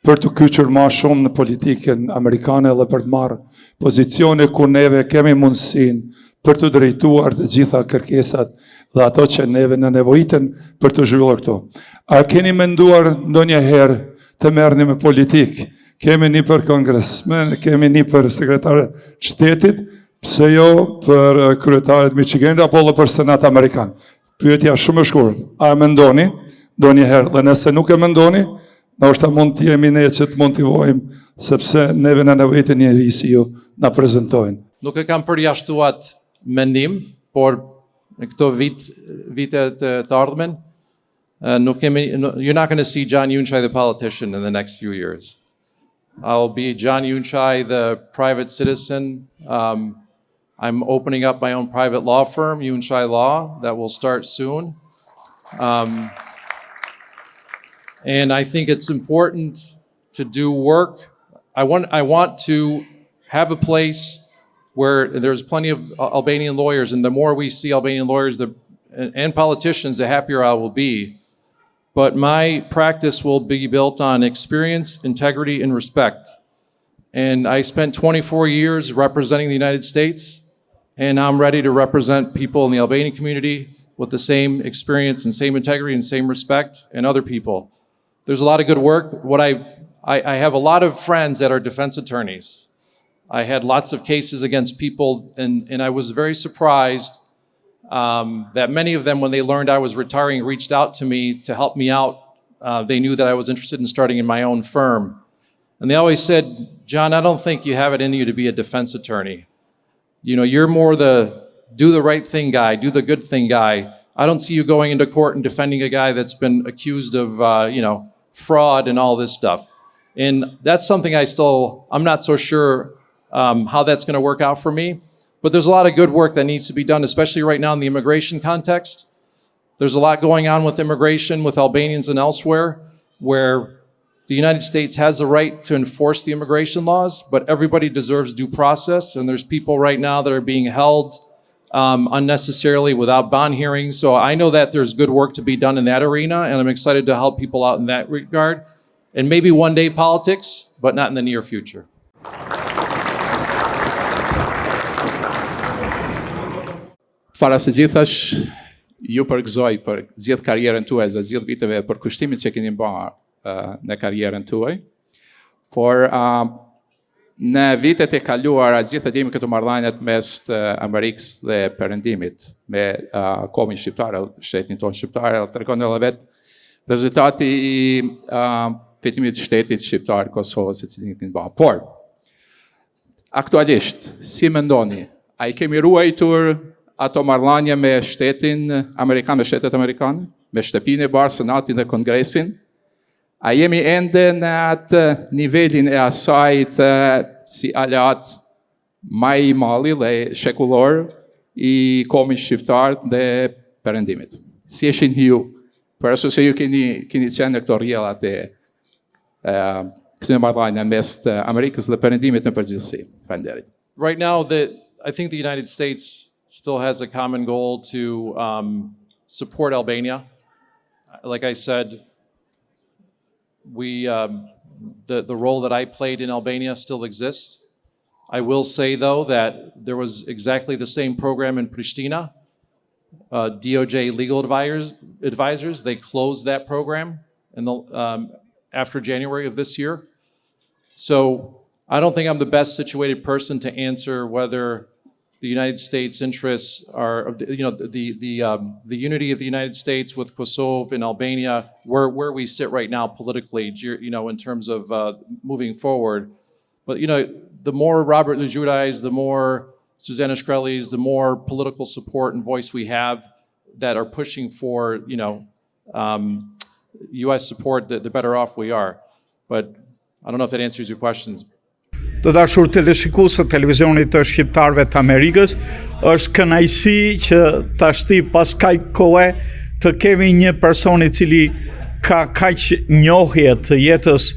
për të kyçur më shumë në politikën amerikane dhe për të marrë pozicione ku neve kemi mundësinë për të drejtuar të gjitha kërkesat dhe ato që neve në nevojiten për të zhvilluar këto. A keni menduar ndonjëherë të merrni me politikë? Kemi një për kongresmen, kemi një për sekretarët shtetit, pse jo për kryetarët Michiganit apo edhe për senat amerikan. Pyetja shumë e shkurtër. A e mendoni ndonjëherë, dhe nëse nuk e mendoni, ndoshta mund të jemi ne që të motivojmë, sepse neve në nevojitin njerëz si ju na prezantojnë. Nuk e kam përjashtuar mendim, por në këto vitet të ardhmen, you're not going to see John Yunchai the politician in the next few years. I'll be John Yunchai, the private citizen. I'm opening up my own private law firm, Yunchai Law, that will start soon. And I think it's important to do work. I want to have a place where there's plenty of Albanian lawyers, and the more we see Albanian lawyers and politicians, the happier I will be. But my practice will be built on experience, integrity, and respect. And I spent 24 years representing the United States, and I'm ready to represent people in the Albanian community with the same experience and same integrity and same respect and other people. There's a lot of good work. I have a lot of friends that are defense attorneys. I had lots of cases against people, and I was very surprised that many of them, when they learned I was retiring, reached out to me to help me out. They knew that I was interested in starting in my own firm. And they always said, John, I don't think you have it in you to be a defense attorney. You know, you're more the do the right thing guy, do the good thing guy. I don't see you going into court and defending a guy that's been accused of, fraud and all this stuff. And that's something I'm not so sure how that's going to work out for me. But there's a lot of good work that needs to be done, especially right now in the immigration context. There's a lot going on with immigration, with Albanians and elsewhere, where the United States has the right to enforce the immigration laws, but everybody deserves due process. And there's people right now that are being held unnecessarily without bond hearings. So I know that there's good work to be done in that arena, and I'm excited to help people out in that regard. And maybe one day politics, but not in the near future. Para së gjithash, ju përgëzoj për gjithë karrierën tuaj, za gjithë viteve për kushtimin që keni bërë në karrierën tuaj. Por në vitet e kaluara, gjithë e dimi këtë marrëdhëniet mes Amerikës dhe Perëndimit me komin shqiptar, shtetin tonë shqiptar, tregon edhe vetë rezultati i fitimit të shtetit shqiptar Kosovës e cilin keni bërë. Por aktualisht, si mendoni, a i kemi ruajtur ato marrëdhënie me shtetin Amerikan, me shtetet amerikane, me shtëpinë e bardhë, senatin dhe kongresin? A jemi ende në atë nivelin e asajt si aleat më i malli dhe shekullor i komit shqiptar dhe Perëndimit? Si ishin ju? Për ashtu se ju keni qenë në këto rrjellat e këtyre marrëdhënieve mes Amerikës dhe Perëndimit në përgjithësi. Faleminderit. Right now, I think the United States still has a common goal to support Albania. Like I said, the role that I played in Albania still exists. I will say, though, that there was exactly the same program in Pristina. DOJ legal advisors, they closed that program after January of this year. So I don't think I'm the best situated person to answer whether the United States interests are, the unity of the United States with Kosovo and Albania, where we sit right now politically, in terms of moving forward. But, the more Robert Lujurais, the more Susanna Shkreli's, the more political support and voice we have that are pushing for, U.S. support, the better off we are. But I don't know if that answers your questions. Të dashur teleshikuesë të televizionit të shqiptarëve të Amerikës, është kënaqësi që tashti pas kaq kohe të kemi një person I cili ka kaq njohje të jetës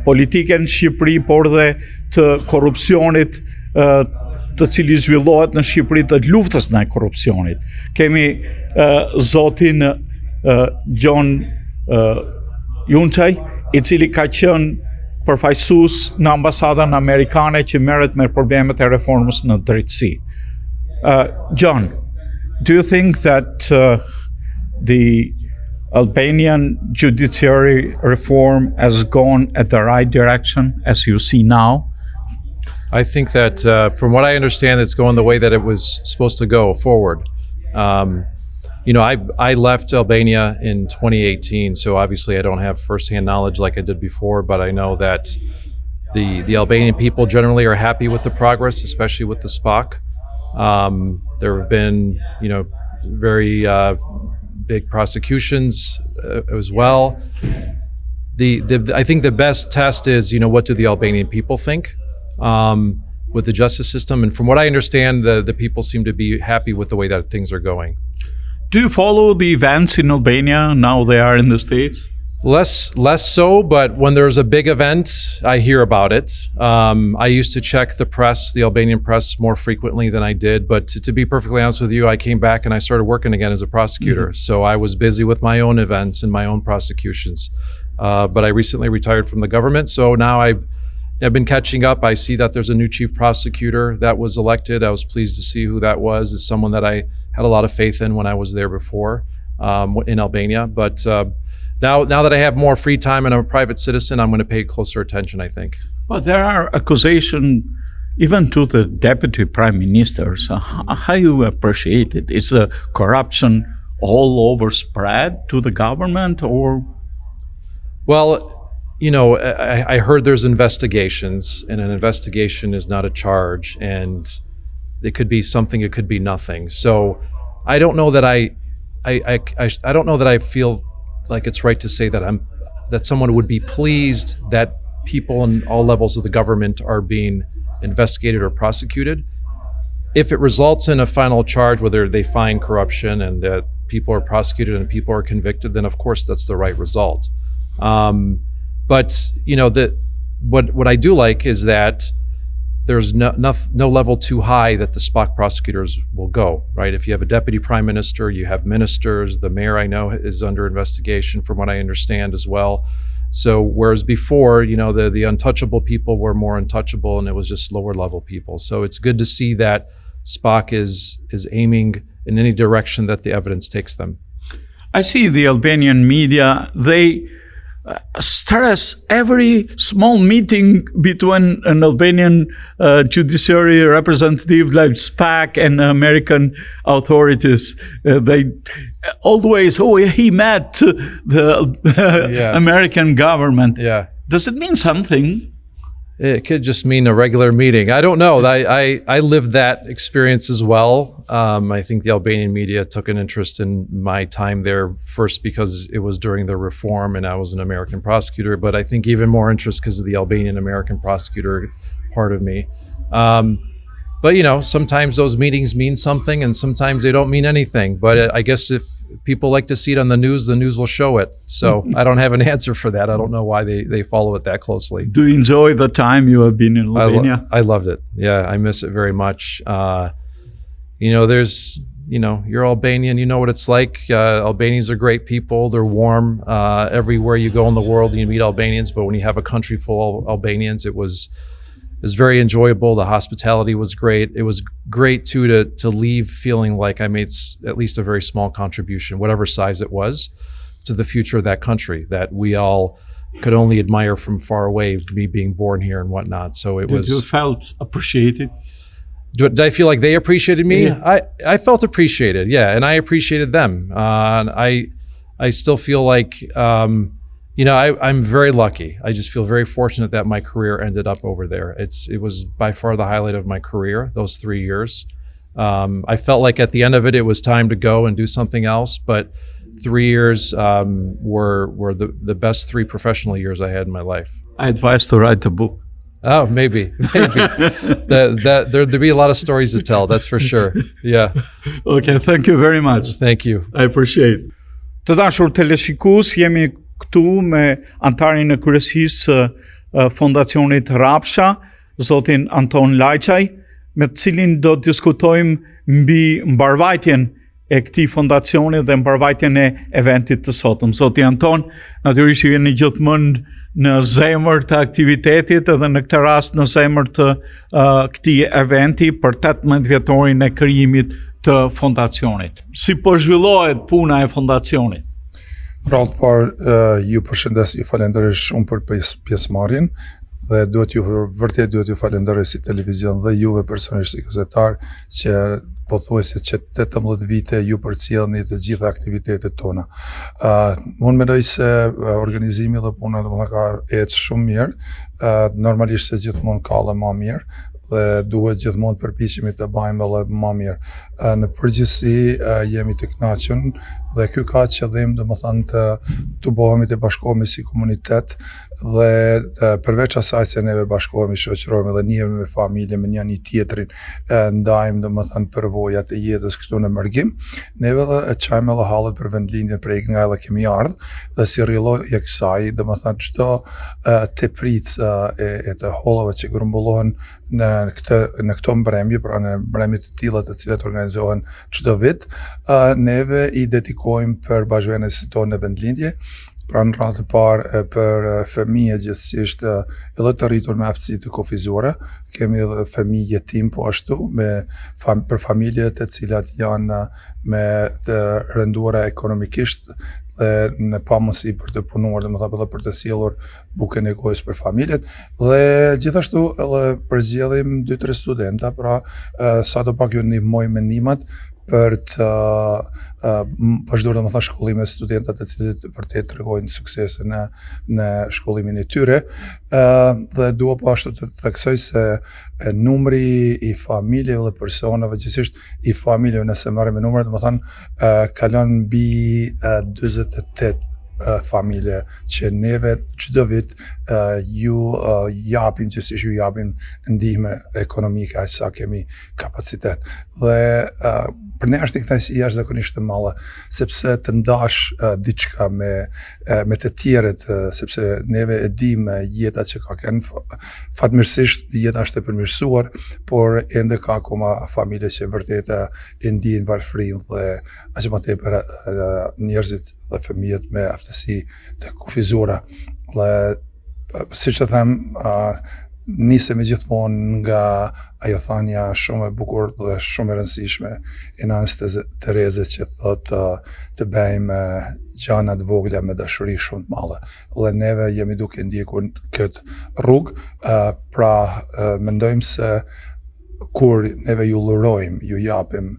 politike në Shqipëri, por dhe të korrupsionit, të cili zhvillohet në Shqipëri të luftës ndaj korrupsionit. Kemi zotin Gjon Junçaj, i cili ka qenë përfaqësues në ambasadën amerikane që merret me problemet e reformës në drejtësi. John, do you think that the Albanian judiciary reform has gone at the right direction as you see now? I think that from what I understand, it's going the way that it was supposed to go forward. I left Albania in 2018, so obviously I don't have firsthand knowledge like I did before, but I know that the Albanian people generally are happy with the progress, especially with the SPOC. There have been, very big prosecutions as well. I think the best test is, what do the Albanian people think with the justice system? And from what I understand, the people seem to be happy with the way that things are going. Do you follow the events in Albania now they are in the States? Less so, but when there's a big event, I hear about it. I used to check the press, the Albanian press, more frequently than I did. But to be perfectly honest with you, I came back and I started working again as a prosecutor. Mm-hmm. So I was busy with my own events and my own prosecutions. But I recently retired from the government, so now I've been catching up. I see that there's a new chief prosecutor that was elected. I was pleased to see who that was. It's someone that I had a lot of faith in when I was there before in Albania. But now that I have more free time and I'm a private citizen, I'm going to pay closer attention, I think. But there are accusations even to the deputy prime ministers. How you appreciate it? Is the corruption all over spread to the government or? Well, I heard there's investigations, and an investigation is not a charge, and it could be something, it could be nothing. So I don't know that I don't know that I feel like it's right to say that someone would be pleased that people in all levels of the government are being investigated or prosecuted. If it results in a final charge, whether they find corruption and that people are prosecuted and people are convicted, then of course that's the right result. But what I do like is that there's no level too high that the SPOC prosecutors will go, right? If you have a deputy prime minister, you have ministers, the mayor I know is under investigation from what I understand as well. So whereas before, the untouchable people were more untouchable and it was just lower level people. So it's good to see that SPOC is aiming in any direction that the evidence takes them. I see the Albanian media, they stress every small meeting between an Albanian judiciary representative like SPAC and American authorities. They always, he met the American government. Yeah. Does it mean something? It could just mean a regular meeting. I don't know. I lived that experience as well. I think the Albanian media took an interest in my time there first because it was during the reform and I was an American prosecutor, but I think even more interest because of the Albanian American prosecutor part of me. But sometimes those meetings mean something and sometimes they don't mean anything. But I guess if people like to see it on the news will show it. So I don't have an answer for that. I don't know why they follow it that closely. Do you enjoy the time you have been in Albania? I loved it. Yeah, I miss it very much. You're Albanian, you know what it's like. Albanians are great people. They're warm. Everywhere you go in the world, you meet Albanians. But when you have a country full of Albanians, it was very enjoyable. The hospitality was great. It was great too to leave feeling like I made at least a very small contribution, whatever size it was, to the future of that country that we all could only admire from far away, me being born here and whatnot. So Did you felt appreciated? Did I feel like they appreciated me? Yeah. I felt appreciated, yeah, and I appreciated them. And I still feel like I'm very lucky. I just feel very fortunate that my career ended up over there. It was by far the highlight of my career, those 3 years. I felt like at the end of it, it was time to go and do something else. But 3 years were the best 3 professional years I had in my life. I advise to write a book. Oh, maybe. There'd be a lot of stories to tell, that's for sure. Yeah. Okay, thank you very much. Thank you. I appreciate. Të dashur teleshikues, jemi këtu me antarin e kryesisë Fondacionit Rapsha, zotin Anton Lajçaj. me të cilin do të diskutojmë mbi mbarvajtjen e këtij fondacioni dhe mbarvajtjen e eventit të sotëm. Zoti Anton, natyrisht jeni gjithmonë në zemër të aktivitetit edhe në këtë rast në zemër të këtij eventi për 18 vjetorin e krijimit të fondacionit. Si po zhvillohet puna e fondacionit? Rallë parë, ju përshëndes, ju falenderoj shumë për pjesëmarrjen dhe vërtet duhet ju falenderoj si televizion dhe juve personalisht si gazetar që pothuajse që 18 vite ju përcjellni të gjitha aktivitetet tona. Unë mendoj se organizimi dhe puna ka ecë shumë mirë, normalisht se gjithmonë ka edhe më mirë dhe duhet gjithmonë të përpiqemi të bëjmë edhe më mirë. Në përgjithësi jemi të kënaqur dhe ky ka qëllim domethënë të bëhemi të bashkohemi si komunitet dhe përveç asaj se neve bashkohemi, shoqërohemi dhe njihemi me familje, me njëri tjetrin, ndajmë domethënë përvojat e jetës këtu në Mërgim, neve dhe çajmë edhe hallet për vendlindjen prej nga edhe kemi ardhur dhe si rrilloj e kësaj, domethënë çdo tepricë e të hollave që grumbullohen në këto mbrëmje, pra në mbrëmje të tilla të cilat organizohen çdo vit, neve i dedikojmë për bashkëvënësit tonë në vendlindje. Pra në radhë të parë për fëmijë gjithësisht edhe të rritur me aftësi të kufizuara, kemi edhe fëmijë jetim po ashtu për familjet e cilat janë me të rënduara ekonomikisht dhe në pamundësi për të punuar, domethënë për të sjellur bukën e gojës për familjet dhe gjithashtu edhe përzgjellim 2-3 studenta, pra sadopak ju ndihmojmë me ndihmat për të vazhduar domethënë shkollimin e studentëve të cilët vërtet tregojnë suksese në shkollimin e tyre dhe dua po ashtu të theksoj se numri i familjeve dhe personave, gjithsesi i familjeve nëse marrim me numra, domethënë kalon mbi 48 familje që neve çdo vit ju japim, gjithsesi ju japim ndihmë ekonomike aq sa kemi kapacitet. Dhe për ne është një kënaqësi jashtëzakonisht e madhe, sepse të ndash diçka me të tjerët, sepse neve e dimë jeta që ka kënë, fatmirësisht jeta është e përmirësuar, por ende ka akoma familje që vërtet e ndijnë varfërinë dhe aq më tepër njerëzit dhe fëmijët me aftësi të kufizuara. Dhe siç e them, nisemi gjithmonë nga ajo thënia shumë e bukur dhe shumë e rëndësishme e nënës Tereze që thotë të bëjmë gjëra të vogla me dashuri shumë të madhe. Dhe neve jemi duke ndjekur këtë rrugë, pra mendojmë se kur neve ju lurojmë, ju japim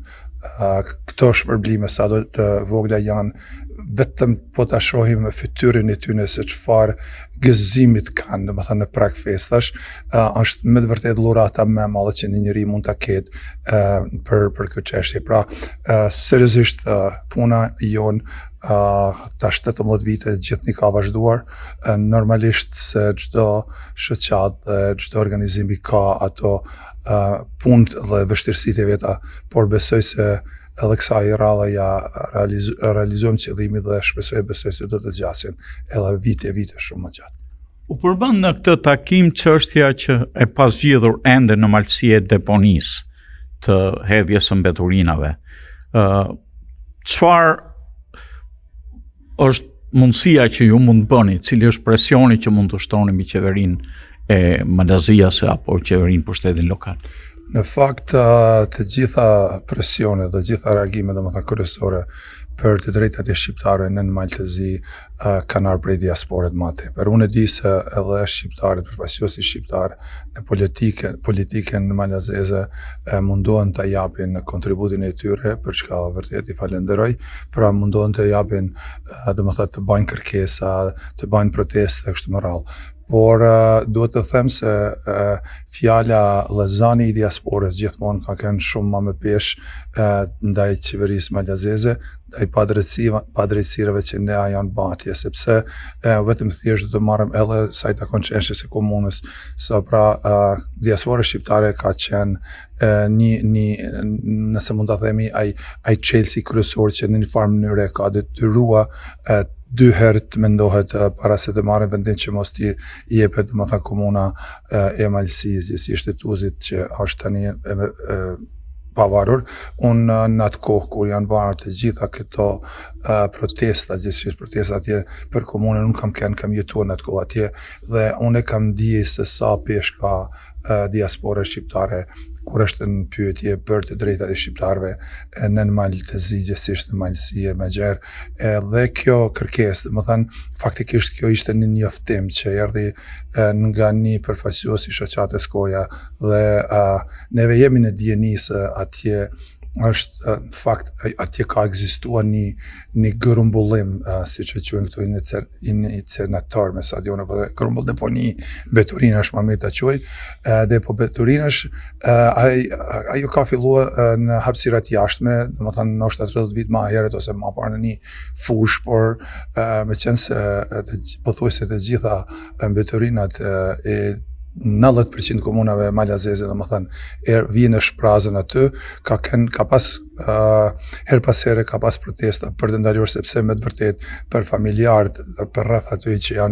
këto shpërblime sa do të vogla janë, vetëm po ta shohim me fytyrën e tyre se çfarë gëzimit kanë, domethënë në prag festash, është me të vërtetë lurata më e madhe që një njeri mund ta ketë për këtë çështje. Pra, seriozisht puna jon tash 18 vite gjithnjë ka vazhduar, normalisht se çdo shoqat dhe çdo organizim ka ato punë dhe vështirësitë e veta, por besoj se edhe kësaj radhe ja realizojmë qëllimin dhe besoj se do të zgjasin edhe vite shumë më gjatë. U përbën në këtë takim çështja që e pasgjidhur ende në malësie e deponisë të hedhjes së mbeturinave. Çfarë është mundësia që ju mund bëni, cili është presioni që mund të ushtoni mbi qeverinë e Malazias apo qeverinë për shtetin lokal? Në fakt, të gjitha presionet dhe gjitha reagimet domethënë kryesore për të drejtat e shqiptarëve në Maltezi kanë ardhur prej diasporës më tepër. Unë e di se edhe shqiptarët, përfaqësuesi shqiptar në politikën malazeze mundohen të japin kontributin e tyre, për çka vërtet i falenderoj, pra mundohen të japin, domethënë të bëjnë kërkesa, të bëjnë proteste kështu me radhë. Por duhet të them se fjala lëzani i diasporës gjithmonë ka qenë shumë më me peshë ndaj qeverisë malazeze, ndaj padrejtësirave që ne janë batje, sepse vetëm thjesht do të marrëm edhe sa i takon çështjes së komunës, sa pra diaspora shqiptare ka qenë nëse mund ta themi ai çelësi kryesor që në një farë mënyrë ka detyruar dy herë mendohet para se të marrin vendim që mos t'i jepet domethënë komuna e Malësisë, si Shtetusit që është tani pavarur. Unë në atë kohë kur janë bërë të gjitha këto protesta, gjithçka protesta atje për komunën, unë kam jetuar në atë kohë atje dhe unë kam dije se sa pesh ka diaspora shqiptare kur është në pyetje për të drejtat e shqiptarëve në Maltezi, gjithsesi në Malësi e Megjer, dhe kjo kërkesë, domethënë faktikisht kjo ishte një njoftim që erdhi nga një përfaqësues i shoqatës Koja dhe neve jemi në dijeni se atje është në fakt atje ka ekzistuar një grumbullim, siç e quajnë këto iniciator me stadion apo grumbull deponi Beturina është më mirë ta quaj, depo Beturinash ajo ka filluar në hapësira të jashtme, domethënë ndoshta 30 vjet më herët ose më parë në një fush, por meqense pothuajse të gjitha Beturinat e 90% komunave malazeze, domethënë vijnë në shprazën aty, ka pas her pas here ka pas protesta për të ndaluar, sepse me të vërtet për familjarët për rreth aty që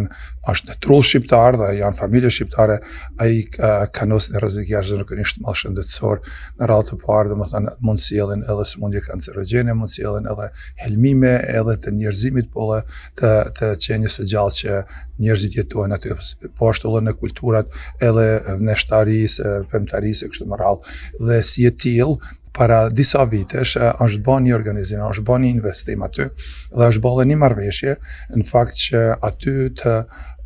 është në trull shqiptar dhe janë familje shqiptare, ai ka nosur rrezik jashtëzakonisht të madh shëndetësor. Në radhë të parë, domethënë mund sjellin edhe sëmundje kancerogjene, mund sjellin edhe helmime edhe të njerëzimit, po të qenies së gjallë që njerëzit jetojnë aty, po ashtu edhe në kulturat edhe vneshtarisë, pemtarisë kështu me radhë. Dhe si e tillë, para disa vitesh është bën një organizim, është bën një investim aty dhe është bën një marrëveshje, në fakt që aty të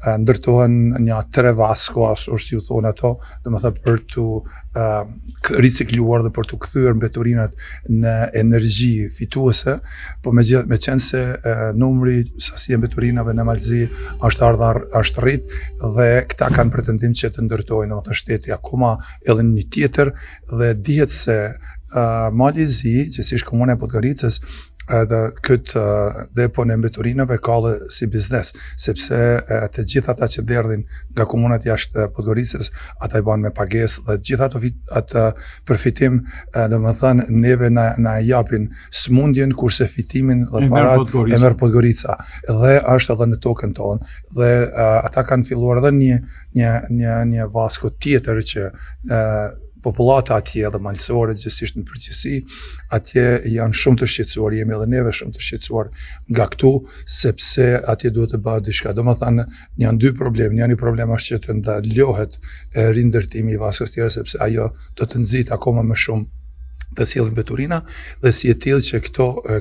ndërtohen një 3 vasko, ashtu si u thonë ato, domethënë për të ricikluar dhe për të kthyer Beturinat në energji fituese, po meqense numri, sasia e Beturinave në Malëzi është rrit dhe këta kanë pretendim që të ndërtojnë, domethënë shteti akoma edhe një tjetër, dhe dihet se Malëzi, gjithsesi komuna e Podgoricës, edhe këtë depo në Beturinave ka dhe si biznes, sepse të gjithë ata që derdhin nga komunat jashtë Podgoricës, ata i banë me pagesë dhe gjithë atë përfitim, domethënë neve na japin smundjen, kurse fitimin dhe parat e merr Podgorica, dhe është edhe në tokën tonë, dhe ata kanë filluar edhe një vasko tjetër që populata atje dhe malësore, gjithsesi në përgjithësi, atje janë shumë të shqetësuar, jemi edhe neve shumë të shqetësuar nga këtu, sepse atje duhet të bëhet diçka. Domethënë janë dy probleme, një problem është që të ndalohet rindërtimi i vaskës tjera, sepse ajo do të nxit akoma më shumë të sjellin Beturina, dhe si e tillë që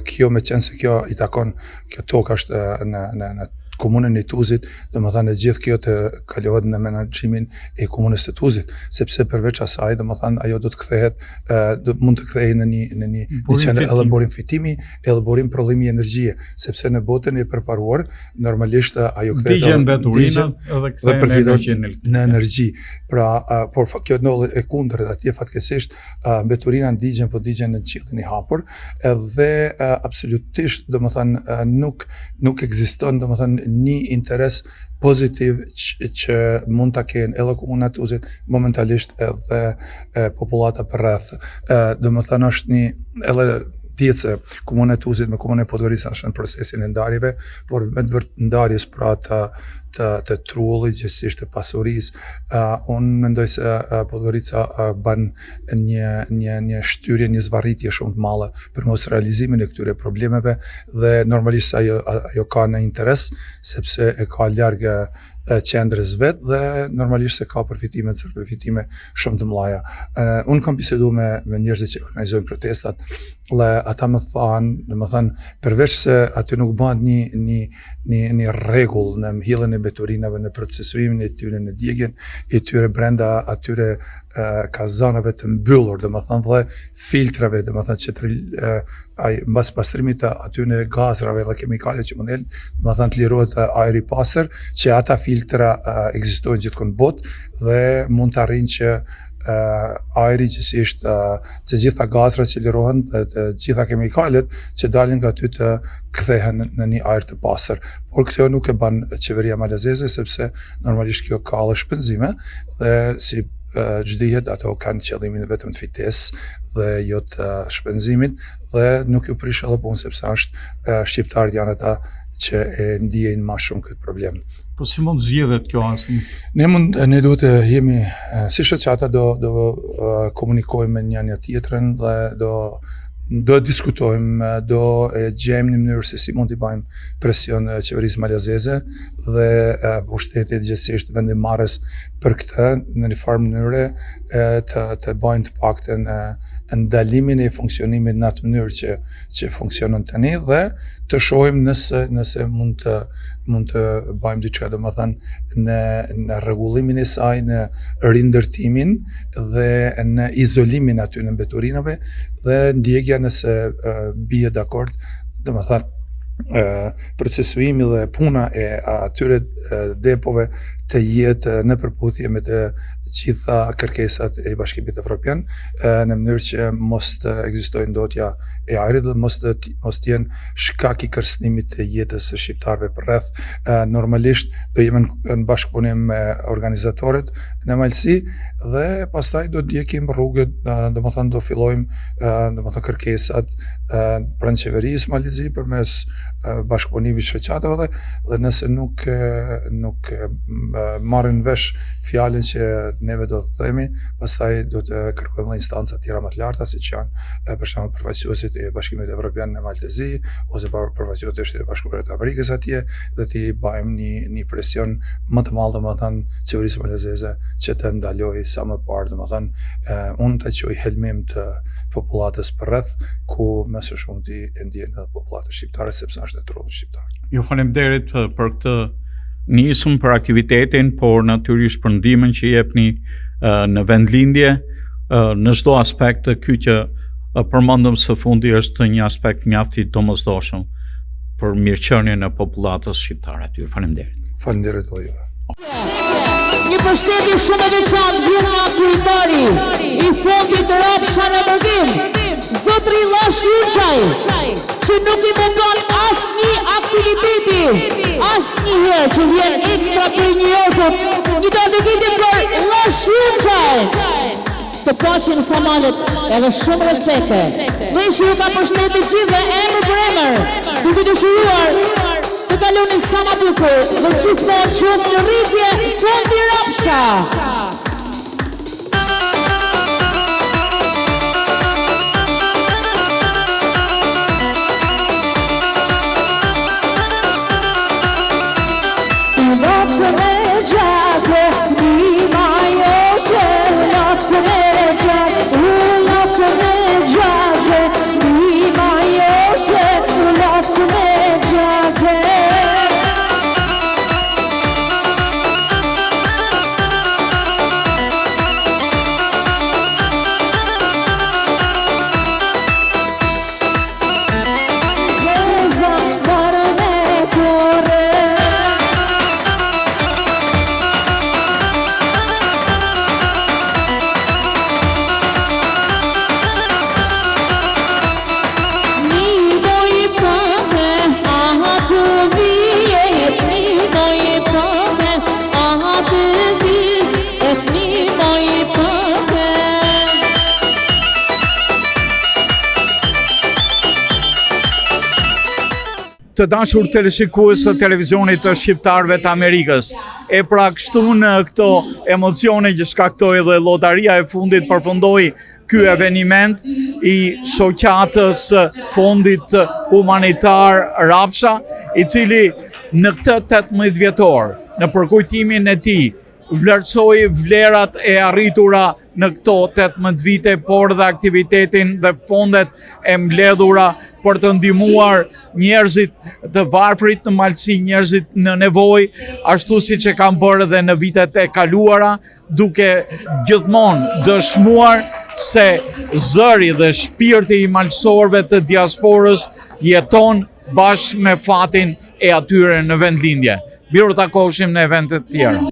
kjo meqense kjo i takon, kjo tokë është në komunën e Tuzit, domethënë gjithë kjo të kalohet në menaxhimin e komunës së Tuzit, sepse përveç asaj, domethënë ajo do të kthehet, mund të kthehej në një qendër edhe burim fitimi, edhe burim prodhimi energjie, sepse në botën e përparuar normalisht ajo kthehet digjen Beturinat edhe kthehen në energji. Pra, por kjo ndodh e kundërt, atje fatkeqësisht Beturina digjen, po digjen në qiellin e hapur, edhe absolutisht domethënë nuk ekziston domethënë një interes pozitiv që mund ta kenë edhe komuna e Tuzit, momentalisht edhe populata për rreth. Domethënë është një edhe dihet se komuna e Tuzit me komunën e Podgoricës është në procesin e ndarjeve, por me të ndarjes pra të trullit, gjithsesi të pasurisë, unë mendoj se Podgorica bën një shtyrje, një zvarritje shumë të madhe për mos realizimin e këtyre problemeve, dhe normalisht ajo ka në interes, sepse e ka larg qendrës vet dhe normalisht se ka përfitime shumë të mëdha. Unë kam biseduar me njerëzit që organizojnë protestat, dhe ata më thanë, përveç se aty nuk bëhet një rregull në mbjelljen e Beturinave, në procesuimin e tyre, në djegjen e tyre brenda atyre kazanave të mbyllur, domethënë dhe filtrave, domethënë që mbas pastrimit të atyre gazrave dhe kimikale që mund helin, domethënë të lirohet ajri i pastër, që ata filtra ekzistojnë gjithkund botë dhe mund të arrijnë që ajri gjithsesi të gjitha gazrat që lirohen dhe të gjitha kimikalet që dalin nga ty të kthehen në një ajër të pastër. Por kjo nuk e bën qeveria malazeze, sepse normalisht kjo ka edhe shpenzime, dhe si çdihet, ato kanë qëllimin vetëm të fitesë dhe jo të shpenzimit dhe nuk ju prish edhe punë sepse shqiptarët janë ata që e ndjejnë më shumë këtë problem. Po si mund zgjedhet kjo asnjë? Ne duhet të jemi si shoqata do komunikojmë me njëri tjetrën dhe do diskutojmë, do e gjejmë një mënyrë se si mund t'i bëjmë presion qeverisë malazeze dhe pushtetit gjithsesi vendimarrës për këtë në një farë mënyre të bëjnë të paktën ndalimin e funksionimit në atë mënyrë që funksionon tani dhe të shohim nëse mund të bëjmë diçka, domethënë në rregullimin e saj, në rindërtimin dhe në izolimin aty në mbeturinave dhe ndjekja nëse bie dakord, domethënë procesuimi dhe puna e atyre depove të jetë në përputhje me të gjitha kërkesat e Bashkimit Evropian në mënyrë që mos të ekzistojë ndotja e ajrit dhe mos të jenë shkak i kërcënimit të jetës së shqiptarëve përreth. Normalisht do jemi në bashkëpunim me organizatorët në Malsi dhe pastaj do ndjekim rrugët, domethënë do fillojmë kërkesat pranë qeverisë Malizi përmes bashkëpunimit shoqatave dhe nëse nuk marrin vesh fjalën që neve do të themi, pastaj do të kërkojmë në instanca tjera më të larta, siç janë për shembull përfaqësuesit e Bashkimit Evropian në Maltezi ose përfaqësuesit e Shtetit Bashkuar të Amerikës atje dhe të bëjmë një presion më të madh domethënë qeverisë maltezeze që të ndalojë sa më parë domethënë unë të quaj helmim të popullatës përreth ku më së shumti e ndjen edhe popullatën shqiptare sepse është e trullur shqiptar. Ju faleminderit për këtë nisëm për aktivitetin, por natyrisht për ndihmën që jepni në vendlindje në çdo aspekt. Ky që përmendëm së fundi është një aspekt mjaft i domosdoshëm për mirëqenien e popullatës shqiptare. Ju faleminderit. Faleminderit edhe juve. Një përshëndetje shumë e veçantë vjen nga kryetari i fondit Rapsha në Bërgim, zotri Llash Junçaj, që nuk i mungon asnjë aktiviteti, asnjëherë që vjen ekstra për New Yorkut. Një dedikim për Llash Junçaj. Të pashim sa malet edhe shumë respekte. Dhe që ju ka përshëndetur gjithë dhe emër për emër, duke dëshiruar të kaloni sa ma bukur dhe gjithmonë qoftë në rritje Fondi Rapsha. Loftë me gjake, nima jote, loftë me gjake, loftë me gjake, nima jote, loftë me gjake. Të dashur teleshikues të televizionit të shqiptarëve të Amerikës, e pra kështu në këto emocione që shkaktoi dhe lotaria e fundit përfundoi ky eveniment i shoqatës Fondit Humanitar Rapsha, i cili në këtë 18 vjetor, në përkujtimin e tij, vlerësoi vlerat e arritura në këto 18 vite, por dhe aktivitetin dhe fondet e mbledhura për të ndihmuar njerëzit të varfrit në Malsi, njerëzit në nevojë, ashtu siç e kanë bërë edhe në vitet e kaluara, duke gjithmonë dëshmuar se zëri dhe shpirti i malsorëve të diasporës jeton bashkë me fatin e atyre në vendlindje. Miro takoheshim në evente të tjera.